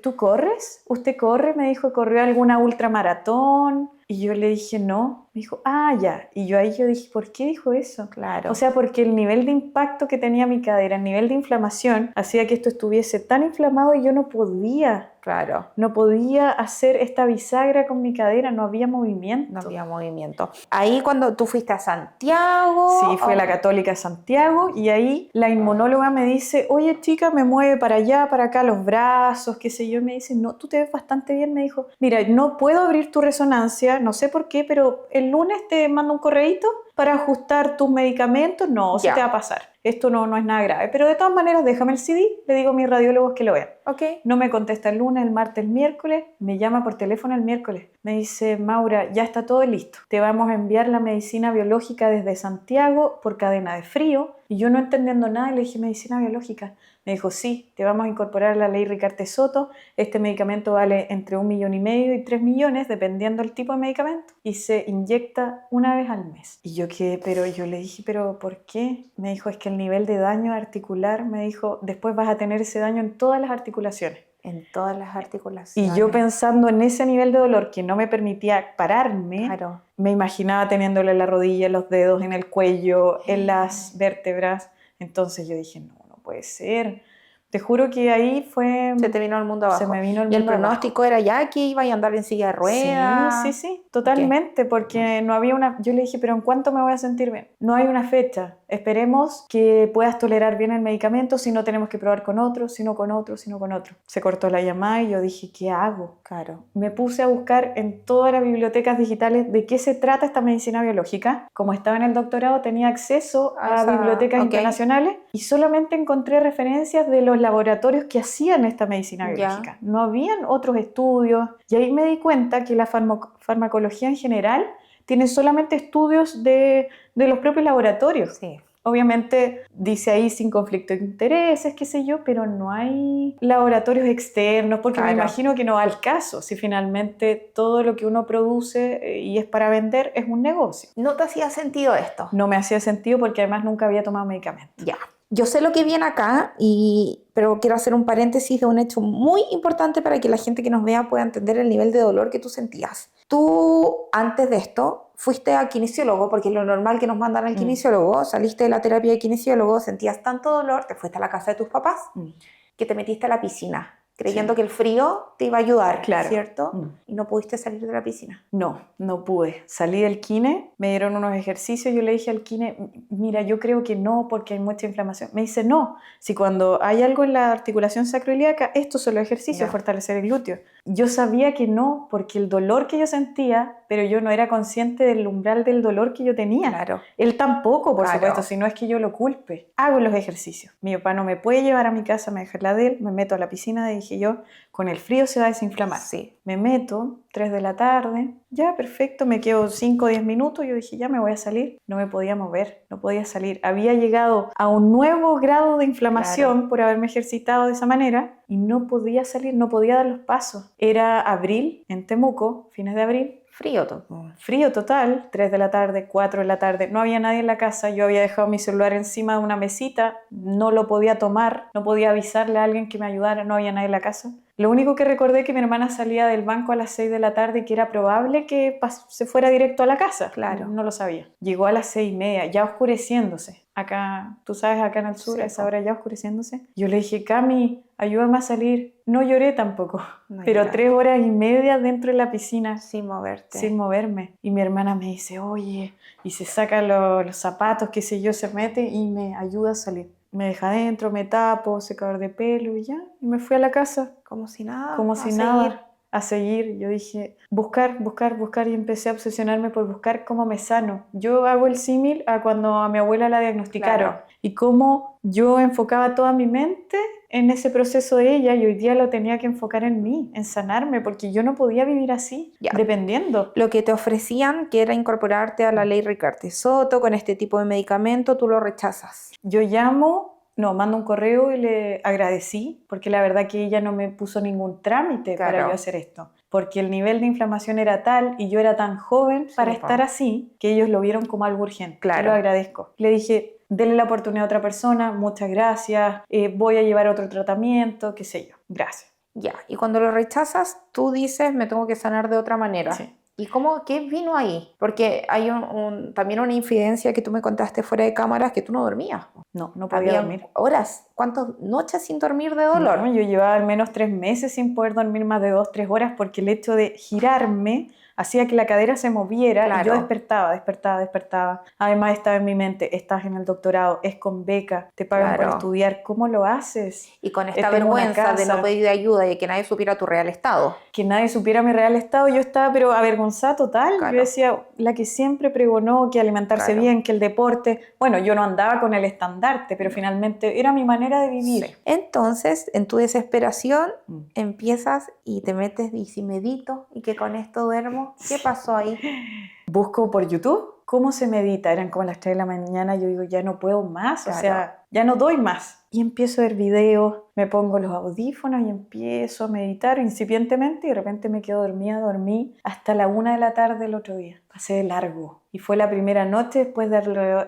¿tú corres? ¿Usted corre? Me dijo, ¿corrió alguna ultramaratón? Y yo le dije, no. Me dijo, ya. Y yo dije, ¿por qué dijo eso? Claro. O sea, porque el nivel de impacto que tenía mi cadera, el nivel de inflamación, hacía que esto estuviese tan inflamado y yo no podía. Claro. No podía hacer esta bisagra con mi cadera, no había movimiento. No había movimiento. Ahí cuando tú fuiste a Santiago... Sí, fui a la Católica de Santiago y ahí la inmunóloga me dice, oye chica, me mueve para allá, para acá los brazos, qué sé yo. Me dice, no, tú te ves bastante bien. Me dijo, mira, no puedo abrir tu resonancia, no sé por qué, pero el lunes te mando un correíto para ajustar tus medicamentos. No, se te va a pasar. Esto no es nada grave. Pero de todas maneras, déjame el CD, le digo a mis radiólogos que lo vean. Okay. No me contesta el lunes, el martes, el miércoles. Me llama por teléfono el miércoles. Me dice, Maura, ya está todo listo. Te vamos a enviar la medicina biológica desde Santiago por cadena de frío. Y yo no entendiendo nada, le dije, medicina biológica. Me dijo, sí, te vamos a incorporar a la ley Ricarte-Soto. Este medicamento vale entre 1,5 millones y 3 millones, dependiendo del tipo de medicamento. Y se inyecta una vez al mes. Y yo le dije, ¿pero por qué? Me dijo, es que el nivel de daño articular, me dijo, después vas a tener ese daño en todas las articulaciones. En todas las articulaciones. Y yo pensando en ese nivel de dolor que no me permitía pararme, Claro. me imaginaba teniéndole en la rodilla, en los dedos, en el cuello, en las vértebras. Entonces yo dije, no puede ser. Te juro que ahí fue... Se te vino el mundo abajo. Se me vino el ¿Y el mundo pronóstico era ya que iba a andar en silla de ruedas? Sí, totalmente, porque no había una... Yo le dije, ¿pero en cuánto me voy a sentir bien? No hay una fecha. Esperemos que puedas tolerar bien el medicamento, si no tenemos que probar con otro, si no con otro, si no con otro. Se cortó la llamada y yo dije, ¿qué hago? Claro. Me puse a buscar en todas las bibliotecas digitales de qué se trata esta medicina biológica. Como estaba en el doctorado, tenía acceso a bibliotecas internacionales y solamente encontré referencias de los laboratorios que hacían esta medicina biológica. No habían otros estudios. Y ahí me di cuenta que la farmacología en general tiene solamente estudios de los propios laboratorios. Sí. Obviamente dice ahí sin conflicto de intereses, qué sé yo, pero no hay laboratorios externos, porque me imagino que no va al caso, si finalmente todo lo que uno produce y es para vender es un negocio. ¿No te hacía sentido esto? No me hacía sentido porque además nunca había tomado medicamento. Ya. Yo sé lo que viene acá, pero quiero hacer un paréntesis de un hecho muy importante para que la gente que nos vea pueda entender el nivel de dolor que tú sentías. Tú, antes de esto, fuiste a kinesiólogo, porque es lo normal que nos mandan al kinesiólogo, saliste de la terapia de kinesiólogo, sentías tanto dolor, te fuiste a la casa de tus papás, que te metiste a la piscina, creyendo que el frío te iba a ayudar, ¿cierto? Y no pudiste salir de la piscina. No pude. Salí del kine, me dieron unos ejercicios, yo le dije al kine, mira, yo creo que no porque hay mucha inflamación. Me dice, no, si cuando hay algo en la articulación sacroiliaca, estos son los ejercicios, fortalecer el glúteo. Yo sabía que no, porque el dolor que yo sentía, pero yo no era consciente del umbral del dolor que yo tenía. Claro. Él tampoco, por supuesto, si no es que yo lo culpe. Hago los ejercicios. Mi papá no me puede llevar a mi casa, me deja la de él, me meto a la piscina, dije yo, con el frío se va a desinflamar. Sí. Me meto, 3 de la tarde, ya perfecto, me quedo 5 o 10 minutos, yo dije ya me voy a salir. No me podía mover, no podía salir. Había llegado a un nuevo grado de inflamación por haberme ejercitado de esa manera y no podía salir, no podía dar los pasos. Era abril en Temuco, fines de abril. Frío total, 3 de la tarde, 4 de la tarde, no había nadie en la casa, yo había dejado mi celular encima de una mesita, no lo podía tomar, no podía avisarle a alguien que me ayudara, no había nadie en la casa. Lo único que recordé es que mi hermana salía del banco a las 6 de la tarde y que era probable que se fuera directo a la casa. Claro. No lo sabía. Llegó a las 6:30, ya oscureciéndose. Acá, tú sabes, acá en el sur, a esa hora ya oscureciéndose. Yo le dije, Cami, ayúdame a salir. No lloré tampoco, pero 3 horas y media dentro de la piscina. Sin moverte. Sin moverme. Y mi hermana me dice, oye, y se saca los zapatos, qué sé yo, se mete y me ayuda a salir. Me deja adentro, me tapo, secador de pelo y ya. Y me fui a la casa. Como si nada. Como si nada. A seguir. Yo dije, buscar y empecé a obsesionarme por buscar cómo me sano. Yo hago el símil a cuando a mi abuela la diagnosticaron. Claro. Y cómo yo enfocaba toda mi mente en ese proceso de ella y hoy día lo tenía que enfocar en mí, en sanarme, porque yo no podía vivir así, dependiendo. Lo que te ofrecían, que era incorporarte a la ley Ricarte-Soto con este tipo de medicamento, tú lo rechazas. Yo mando un correo y le agradecí, porque la verdad que ella no me puso ningún trámite para yo hacer esto, porque el nivel de inflamación era tal y yo era tan joven para estar así, que ellos lo vieron como algo urgente. Yo lo agradezco. Le dije, dele la oportunidad a otra persona, muchas gracias, voy a llevar otro tratamiento, qué sé yo, gracias. Ya, y cuando lo rechazas, tú dices, me tengo que sanar de otra manera. Sí. ¿Y qué vino ahí? Porque hay también una infidencia que tú me contaste fuera de cámaras, que tú no dormías. No podía dormir. ¿Horas? ¿Cuántas noches sin dormir de dolor? No, yo llevaba al menos 3 meses sin poder dormir más de 2-3 horas porque el hecho de girarme hacía que la cadera se moviera y yo despertaba. Además estaba en mi mente, estás en el doctorado, es con beca, te pagan por estudiar, ¿cómo lo haces? Y con esta vergüenza de no pedir ayuda y de que nadie supiera tu real estado. Que nadie supiera mi real estado, yo estaba pero avergonzada total. Yo decía, la que siempre pregonó que alimentarse bien, que el deporte, bueno, yo no andaba con el estandarte, pero finalmente era mi manera de vivir. Sí. Entonces, en tu desesperación, empiezas y te metes y si medito y que con esto duermo. ¿Qué pasó ahí? Busco por YouTube ¿cómo se medita? Eran como las 3 de la mañana, yo digo, ya no puedo más, Claro. o sea, ya no doy más. Y empiezo a ver videos, me pongo los audífonos y empiezo a meditar incipientemente y de repente me quedo dormida, dormí hasta la 1 de la tarde el otro día. Pasé de largo. Y fue la primera noche después de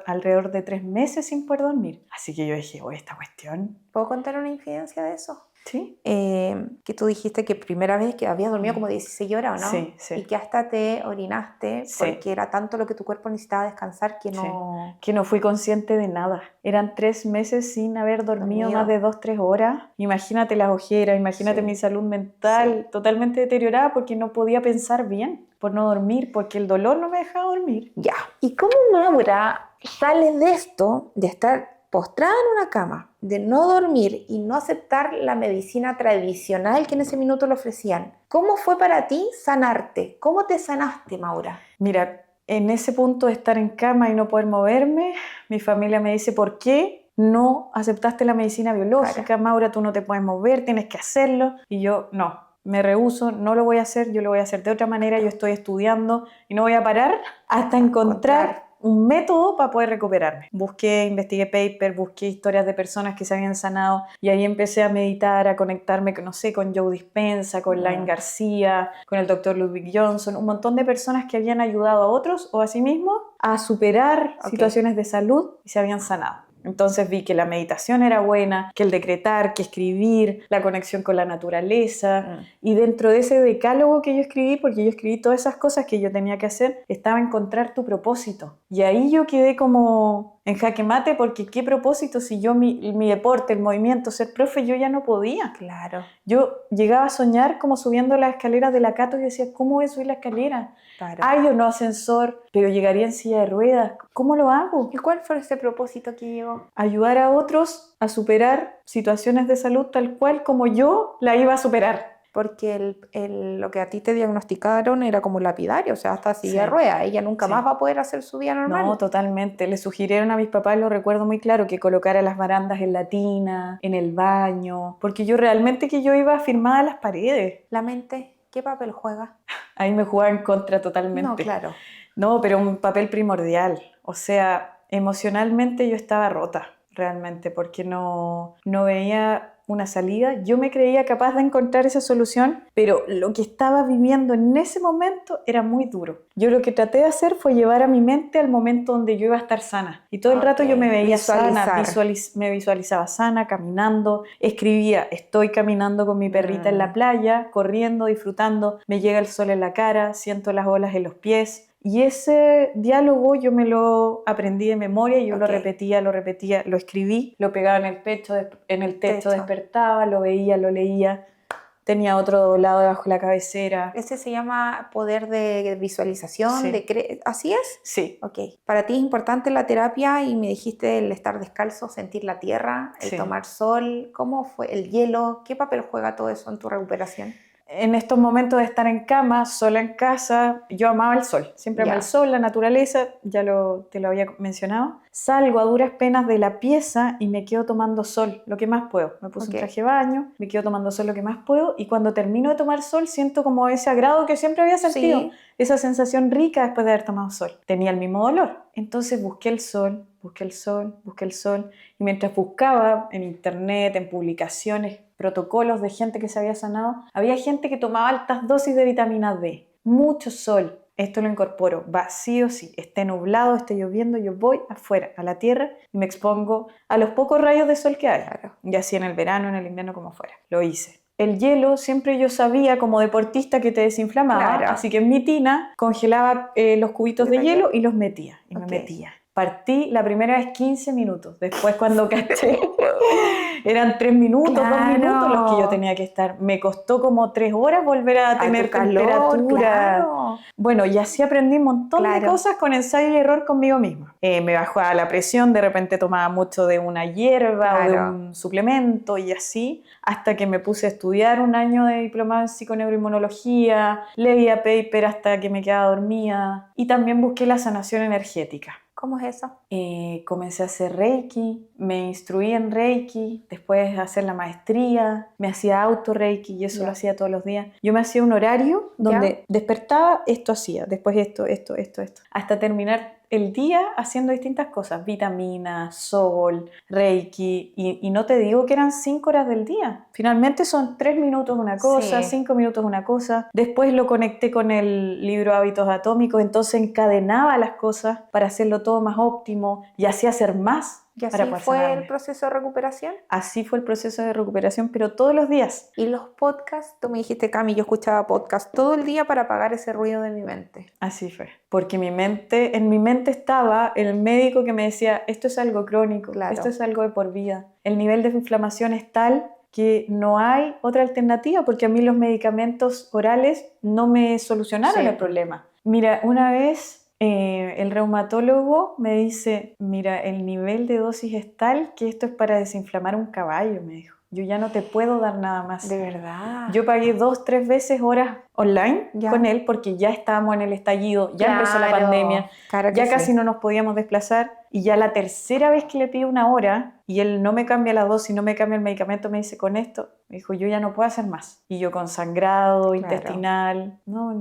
alrededor de 3 meses sin poder dormir. Así que yo dije, oye, esta cuestión... ¿Puedo contar una infidencia de eso? ¿Sí? Que tú dijiste que primera vez que habías dormido como 16 horas, ¿o no? Sí, sí. Y que hasta te orinaste Sí. porque era tanto lo que tu cuerpo necesitaba descansar que no... Sí. Que no fui consciente de nada. Eran 3 meses sin haber dormido más de 2-3 horas. Imagínate las ojeras, imagínate mi salud mental totalmente deteriorada porque no podía pensar bien por no dormir, porque el dolor no me dejaba dormir. Ya. ¿Y cómo Maura sale de esto, de estar postrada en una cama, de no dormir y no aceptar la medicina tradicional que en ese minuto le ofrecían? ¿Cómo fue para ti sanarte? ¿Cómo te sanaste, Maura? Mira, en ese punto de estar en cama y no poder moverme, mi familia me dice, ¿por qué no aceptaste la medicina biológica? Claro. Maura, tú no te puedes mover, tienes que hacerlo. Y yo, no, me rehúso, no lo voy a hacer, yo lo voy a hacer de otra manera, yo estoy estudiando y no voy a parar hasta encontrar un método para poder recuperarme. Investigué papers, busqué historias de personas que se habían sanado y ahí empecé a meditar, a conectarme, no sé, con Joe Dispenza, con Lain García, con el Dr. Ludwig Johnson, un montón de personas que habían ayudado a otros o a sí mismos a superar situaciones de salud y se habían sanado. Entonces vi que la meditación era buena, que el decretar, que escribir, la conexión con la naturaleza. Y dentro de ese decálogo que yo escribí, porque yo escribí todas esas cosas que yo tenía que hacer, estaba encontrar tu propósito. Y ahí yo quedé como en jaque mate, porque ¿qué propósito si yo mi deporte, el movimiento, ser profe, yo ya no podía? Claro. Yo llegaba a soñar como subiendo las escaleras de la Cato y decía, ¿cómo voy a subir la escalera? Claro. Hay o no ascensor, pero llegaría en silla de ruedas. ¿Cómo lo hago? ¿Y cuál fue ese propósito que llegó? Ayudar a otros a superar situaciones de salud tal cual como yo la iba a superar. Porque lo que a ti te diagnosticaron era como lapidario, o sea, hasta silla de ruedas. Ella nunca más va a poder hacer su vida normal. No, totalmente. Le sugirieron a mis papás, lo recuerdo muy claro, que colocara las barandas en la tina, en el baño, porque yo realmente que yo iba firmada a las paredes. La mente, ¿qué papel juega? Ahí me jugaba en contra totalmente. No, claro. No, pero un papel primordial. O sea, emocionalmente yo estaba rota, realmente, porque no veía una salida. Yo me creía capaz de encontrar esa solución, pero lo que estaba viviendo en ese momento era muy duro. Yo lo que traté de hacer fue llevar a mi mente al momento donde yo iba a estar sana. Y todo el rato yo me veía sana, me visualizaba sana, caminando, escribía, estoy caminando con mi perrita en la playa, corriendo, disfrutando, me llega el sol en la cara, siento las olas en los pies. Y ese diálogo yo me lo aprendí de memoria y yo lo repetía, lo escribí, lo pegaba en el pecho, en el techo, despertaba, lo veía, lo leía. Tenía otro doblado debajo de la cabecera. ¿Ese se llama poder de visualización? Sí. ¿Así es? Sí. Ok. Para ti es importante la terapia y me dijiste el estar descalzo, sentir la tierra, el tomar sol. ¿Cómo fue el hielo? ¿Qué papel juega todo eso en tu recuperación? En estos momentos de estar en cama, sola en casa, yo amaba el sol. Siempre amé el sol, la naturaleza, te lo había mencionado. Salgo a duras penas de la pieza y me quedo tomando sol, lo que más puedo. Me puse un traje de baño, me quedo tomando sol lo que más puedo y cuando termino de tomar sol siento como ese agrado que siempre había sentido. Esa sensación rica después de haber tomado sol. Tenía el mismo dolor. Entonces busqué el sol y mientras buscaba en internet, en publicaciones, protocolos de gente que se había sanado, había gente que tomaba altas dosis de vitamina D, mucho sol. Esto lo incorporo, va sí o sí, esté nublado, esté lloviendo, yo voy afuera, a la tierra y me expongo a los pocos rayos de sol que hay, ya sea en el verano, en el invierno, como fuera. Lo hice. El hielo siempre yo sabía como deportista que te desinflamaba, así que en mi tina congelaba los cubitos de hielo y los metía, y me metía. Partí la primera vez 15 minutos, después cuando caché eran 3 minutos, 2 minutos los que yo tenía que estar. Me costó como 3 horas volver a tener temperatura. Bueno, y así aprendí un montón de cosas con ensayo y error conmigo misma. Me bajaba la presión, de repente tomaba mucho de una hierba o de un suplemento y así, hasta que me puse a estudiar un año de diplomado en psiconeuroinmunología, leía paper hasta que me quedaba dormida y también busqué la sanación energética. ¿Cómo es eso? Comencé a hacer Reiki, me instruí en Reiki, después hacer la maestría, me hacía auto-Reiki y eso lo hacía todos los días. Yo me hacía un horario donde despertaba, esto hacía, después esto, hasta terminar el día haciendo distintas cosas, vitaminas, sol, reiki, y no te digo que eran 5 horas del día. Finalmente son 3 minutos una cosa, Sí. 5 minutos una cosa. Después lo conecté con el libro Hábitos Atómicos, entonces encadenaba las cosas para hacerlo todo más óptimo y así hacer más ¿Y así para poder fue el sanarme. proceso de recuperación? Así fue el proceso de recuperación, pero todos los días. Y los podcasts, tú me dijiste, Cami, yo escuchaba podcasts todo el día para apagar ese ruido de mi mente. Así fue, porque en mi mente estaba el médico que me decía, esto es algo crónico, Claro. esto es algo de por vida. El nivel de inflamación es tal que no hay otra alternativa, porque a mí los medicamentos orales no me solucionaron Sí. el problema. Mira, una vez el reumatólogo me dice, mira, el nivel de dosis es tal que esto es para desinflamar un caballo, me dijo. Yo ya no te puedo dar nada más. De verdad. Yo pagué 2-3 veces horas online Ya. con él porque ya estábamos en el estallido, ya empezó la pandemia, Claro que ya casi sí. no nos podíamos desplazar y ya la tercera vez que le pido una hora y él no me cambia la dosis, no me cambia el medicamento, me dice con esto, me dijo yo ya no puedo hacer más. Y yo con sangrado intestinal, no,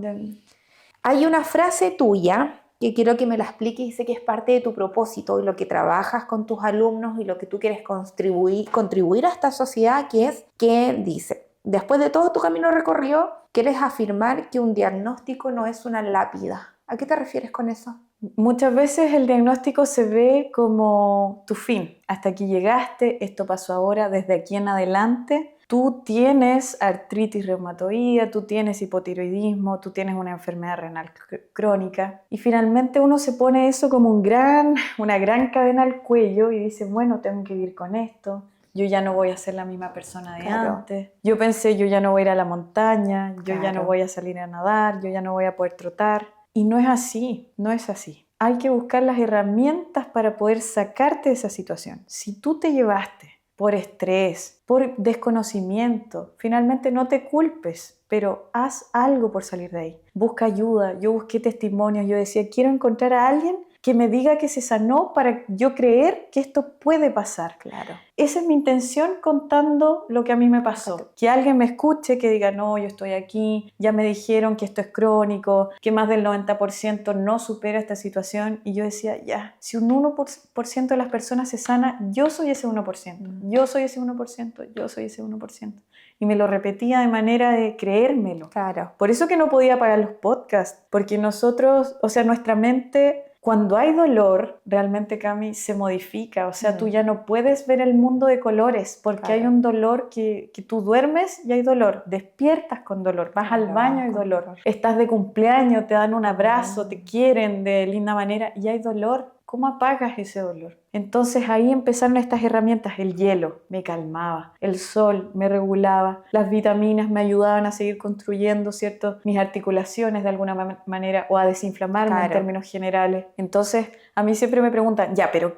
Hay una frase tuya que quiero que me la expliques y sé que es parte de tu propósito y lo que trabajas con tus alumnos y lo que tú quieres contribuir a esta sociedad, que es que dice, después de todo tu camino recorrido, quieres afirmar que un diagnóstico no es una lápida. ¿A qué te refieres con eso? muchas veces el diagnóstico se ve como tu fin. Hasta aquí llegaste, esto pasó ahora, desde aquí en adelante. Tú tienes artritis reumatoide, tú tienes hipotiroidismo, tú tienes una enfermedad renal crónica. Y finalmente uno se pone eso como una gran cadena al cuello y dice, bueno, tengo que vivir con esto. Yo ya no voy a ser la misma persona de Claro. antes. Yo pensé, yo ya no voy a ir a la montaña, yo ya no Claro. voy a salir a nadar, yo ya no voy a poder trotar. Y no es así, no es así. Hay que buscar las herramientas para poder sacarte de esa situación. Si tú te llevaste por estrés, por desconocimiento, finalmente no te culpes, pero haz algo por salir de ahí. Busca ayuda. Yo busqué testimonios, yo decía, quiero encontrar a alguien que me diga que se sanó para yo creer que esto puede pasar. Claro. Esa es mi intención contando lo que a mí me pasó. Exacto. Que alguien me escuche, que diga, no, yo estoy aquí, ya me dijeron que esto es crónico, que más del 90% no supera esta situación. Y yo decía, ya, si un 1% de las personas se sana, yo soy ese 1%, yo soy ese 1%, yo soy ese 1%. Y me lo repetía de manera de creérmelo. Claro. Por eso que no podía pagar los podcasts, porque nosotros, o sea, nuestra mente... Cuando hay dolor, realmente, Cami, se modifica. O sea, tú ya no puedes ver el mundo de colores porque Claro. hay un dolor que tú duermes y hay dolor. Despiertas con dolor, vas al baño y hay con dolor. dolor. Estás de cumpleaños, te dan un abrazo, te quieren de linda manera y hay dolor. ¿Cómo apagas ese dolor? Entonces ahí empezaron estas herramientas. El hielo me calmaba, el sol me regulaba, las vitaminas me ayudaban a seguir construyendo, ¿cierto?, mis articulaciones de alguna manera o a desinflamarme Claro. en términos generales. Entonces a mí siempre me preguntan, ya, pero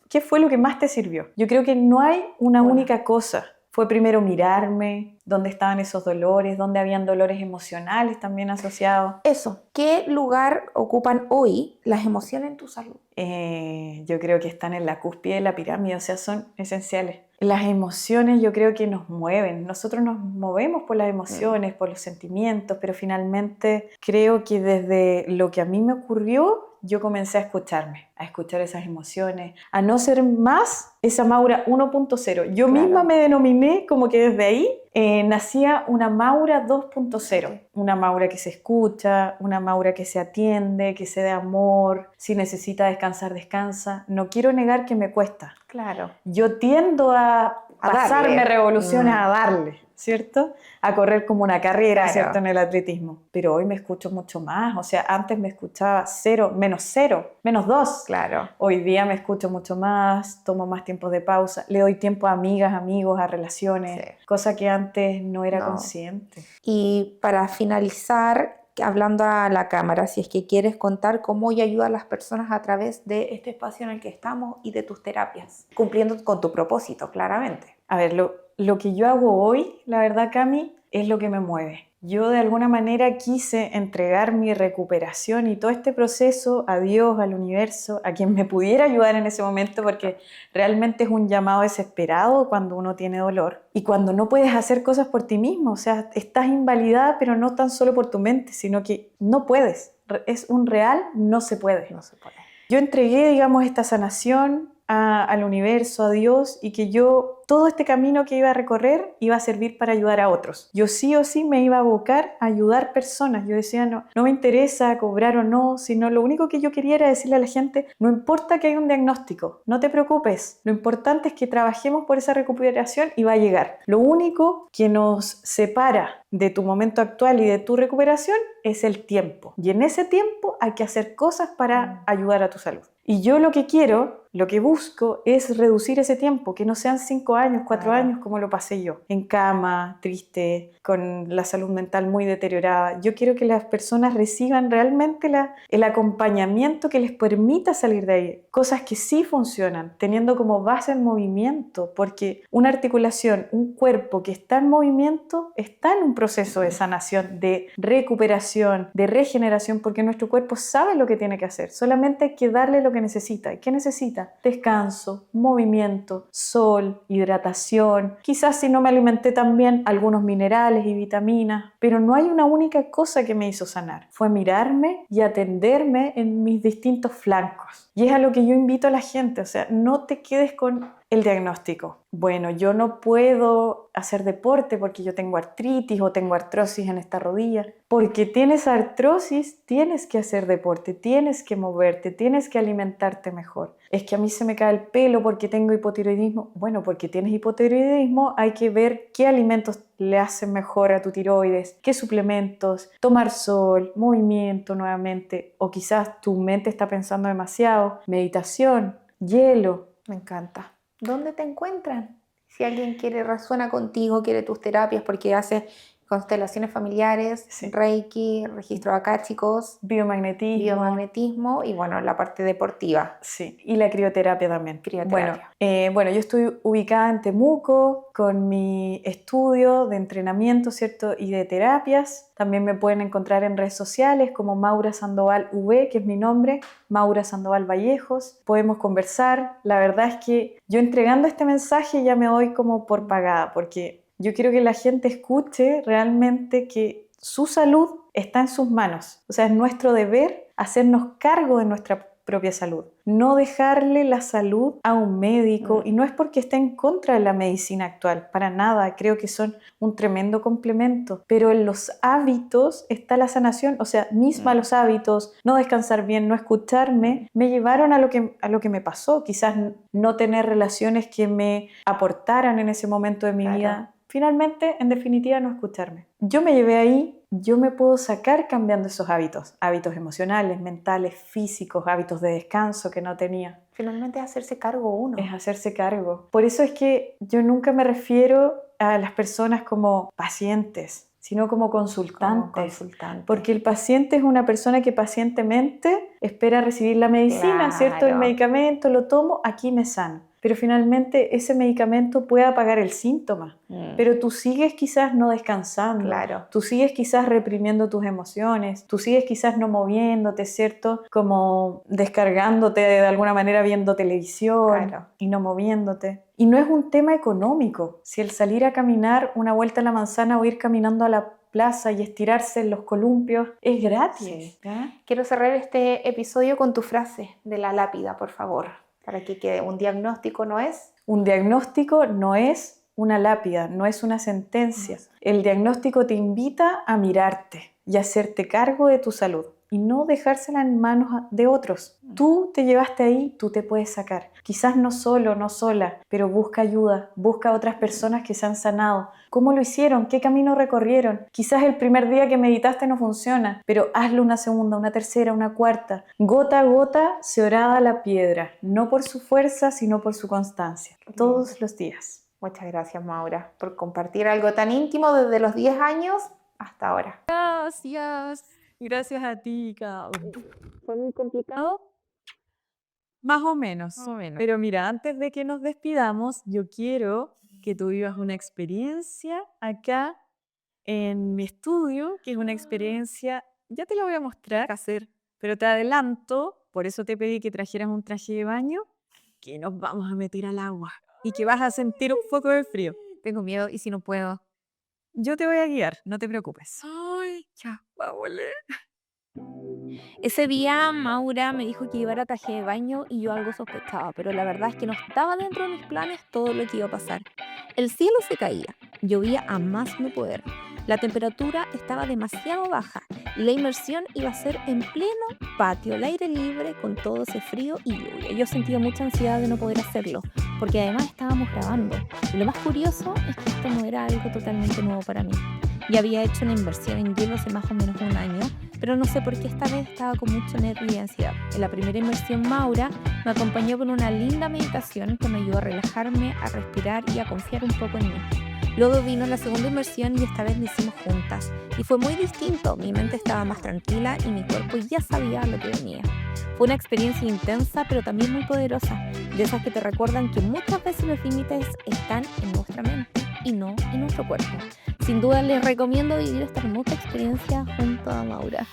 ¿qué fue lo que más te sirvió? Yo creo que no hay una única cosa. Fue primero mirarme, dónde estaban esos dolores, dónde habían dolores emocionales también asociados. Eso, ¿qué lugar ocupan hoy las emociones en tu salud? Yo creo que están en la cúspide de la pirámide, o sea, son esenciales. Las emociones yo creo que nos mueven, nosotros nos movemos por las emociones, por los sentimientos, pero finalmente creo que desde lo que a mí me ocurrió, yo comencé a escucharme, a escuchar esas emociones, a no ser más esa Maura 1.0. Yo misma me denominé como que desde ahí nacía una Maura 2.0, una Maura que se escucha, una Maura que se atiende, que se da amor, si necesita descansar, descansa. No quiero negar que me cuesta. Claro. Yo tiendo a pasarme darle. revoluciones, a darle, ¿cierto? A correr como una carrera, Claro. ¿cierto? En el atletismo. Pero hoy me escucho mucho más. O sea, antes me escuchaba 0, menos 2. Claro. Hoy día me escucho mucho más, tomo más tiempo de pausa, le doy tiempo a amigas, amigos, a relaciones, Sí. cosa que antes no era No. consciente. Y para finalizar, hablando a la cámara, si es que quieres contar cómo ella ayuda a las personas a través de este espacio en el que estamos y de tus terapias, cumpliendo con tu propósito, claramente. A ver, lo que yo hago hoy, la verdad, Cami, es lo que me mueve. Yo de alguna manera quise entregar mi recuperación y todo este proceso a Dios, al universo, a quien me pudiera ayudar en ese momento, porque realmente es un llamado desesperado cuando uno tiene dolor y cuando no puedes hacer cosas por ti mismo. O sea, estás invalidada, pero no tan solo por tu mente, sino que no puedes. Es un real no se puede. No se puede. Yo entregué, digamos, esta sanación al universo, a Dios, y que todo este camino que iba a recorrer iba a servir para ayudar a otros. Yo sí o sí me iba a abocar a ayudar personas. Yo decía, no, no me interesa cobrar o no, sino lo único que yo quería era decirle a la gente, no importa que haya un diagnóstico, no te preocupes, lo importante es que trabajemos por esa recuperación y va a llegar. Lo único que nos separa de tu momento actual y de tu recuperación es el tiempo. Y en ese tiempo hay que hacer cosas para ayudar a tu salud. Y yo lo que quiero, lo que busco es reducir ese tiempo, que no sean 5 años, 4 años como lo pasé yo, en cama, triste, con la salud mental muy deteriorada. Yo quiero que las personas reciban realmente el acompañamiento que les permita salir de ahí. Cosas que sí funcionan, teniendo como base el movimiento, porque una articulación, un cuerpo que está en movimiento, está en un proceso de sanación, de recuperación, de regeneración, porque nuestro cuerpo sabe lo que tiene que hacer, solamente hay que darle lo que necesita. ¿Y qué necesita? Descanso, movimiento, sol, hidratación, quizás si no me alimenté tan bien, algunos minerales y vitaminas, pero no hay una única cosa que me hizo sanar. Fue mirarme y atenderme en mis distintos flancos. Y es a lo que yo invito a la gente, o sea, no te quedes con el diagnóstico. Bueno, yo no puedo hacer deporte porque yo tengo artritis o tengo artrosis en esta rodilla. Porque tienes artrosis, tienes que hacer deporte, tienes que moverte, tienes que alimentarte mejor. Es que a mí se me cae el pelo porque tengo hipotiroidismo. Bueno, porque tienes hipotiroidismo hay que ver qué alimentos le hacen mejor a tu tiroides, qué suplementos, tomar sol, movimiento nuevamente, o quizás tu mente está pensando demasiado, meditación, hielo. Me encanta. ¿Dónde te encuentran? Si alguien resuena contigo, quiere tus terapias porque hace constelaciones familiares, Sí. Reiki, registro acáchicos, biomagnetismo y bueno, la parte deportiva. Sí, y la crioterapia también. Crioterapia. Bueno, yo estoy ubicada en Temuco con mi estudio de entrenamiento, ¿cierto? Y de terapias. También me pueden encontrar en redes sociales como Maura Sandoval V, que es mi nombre, Maura Sandoval Vallejos. Podemos conversar. La verdad es que yo entregando este mensaje ya me doy como por pagada, porque yo quiero que la gente escuche realmente que su salud está en sus manos. O sea, es nuestro deber hacernos cargo de nuestra propia salud. No dejarle la salud a un médico, y no es porque esté en contra de la medicina actual, para nada, creo que son un tremendo complemento, pero en los hábitos está la sanación, o sea, mis malos hábitos, no descansar bien, no escucharme, me llevaron a lo que me pasó, quizás no tener relaciones que me aportaran en ese momento de mi vida. Finalmente, en definitiva, no escucharme. Yo me llevé ahí, yo me puedo sacar cambiando esos hábitos emocionales, mentales, físicos, hábitos de descanso que no tenía. Finalmente es hacerse cargo uno. Es hacerse cargo. Por eso es que yo nunca me refiero a las personas como pacientes, sino como consultantes. Porque el paciente es una persona que pacientemente espera recibir la medicina, ¿cierto? El medicamento, lo tomo, aquí me sano. Pero finalmente ese medicamento puede apagar el síntoma. Pero tú sigues quizás no descansando, tú sigues quizás reprimiendo tus emociones, tú sigues quizás no moviéndote, ¿cierto? Como descargándote de alguna manera viendo televisión y no moviéndote. Y no es un tema económico. Si el salir a caminar una vuelta a la manzana o ir caminando a la plaza y estirarse en los columpios es gratis. Quiero cerrar este episodio con tu frase de la lápida, por favor, para que quede. Un diagnóstico no es... Un diagnóstico no es una lápida, no es una sentencia. El diagnóstico te invita a mirarte y a hacerte cargo de tu salud y no dejársela en manos de otros. Tú te llevaste ahí, tú te puedes sacar. Quizás no solo, no sola, pero busca ayuda, busca a otras personas que se han sanado. ¿Cómo lo hicieron? ¿Qué camino recorrieron? Quizás el primer día que meditaste no funciona, pero hazlo una segunda, una tercera, una cuarta. Gota a gota se horada la piedra, no por su fuerza, sino por su constancia. Todos los días. Muchas gracias, Maura, por compartir algo tan íntimo desde los 10 años hasta ahora. Gracias. Gracias a ti, Kao. ¿Fue muy complicado? Más o menos. Pero mira, antes de que nos despidamos, yo quiero que tú vivas una experiencia acá en mi estudio, que es una experiencia, ya te la voy a mostrar, pero te adelanto, por eso te pedí que trajeras un traje de baño, que nos vamos a meter al agua y que vas a sentir un poco de frío. Tengo miedo, ¿y si no puedo? Yo te voy a guiar, no te preocupes. Ay, ya, vámonos. Ese día Maura me dijo que llevara traje de baño y yo algo sospechaba, pero la verdad es que no estaba dentro de mis planes todo lo que iba a pasar. El cielo se caía, llovía a más no poder. La temperatura estaba demasiado baja y la inmersión iba a ser en pleno patio, al aire libre, con todo ese frío y lluvia. Yo sentía mucha ansiedad de no poder hacerlo, porque además estábamos grabando. Y lo más curioso es que esto no era algo totalmente nuevo para mí. Ya había hecho una inversión en hielo hace más o menos un año, pero no sé por qué esta vez estaba con mucho nervio y ansiedad. En la primera inmersión, Maura me acompañó con una linda meditación que me ayudó a relajarme, a respirar y a confiar un poco en mí. Luego vino la segunda inmersión y esta vez lo hicimos juntas. Y fue muy distinto, mi mente estaba más tranquila y mi cuerpo ya sabía lo que venía. Fue una experiencia intensa, pero también muy poderosa, de esas que te recuerdan que muchas veces los límites están en nuestra mente y no en nuestro cuerpo. Sin duda les recomiendo vivir esta hermosa experiencia junto a Maura.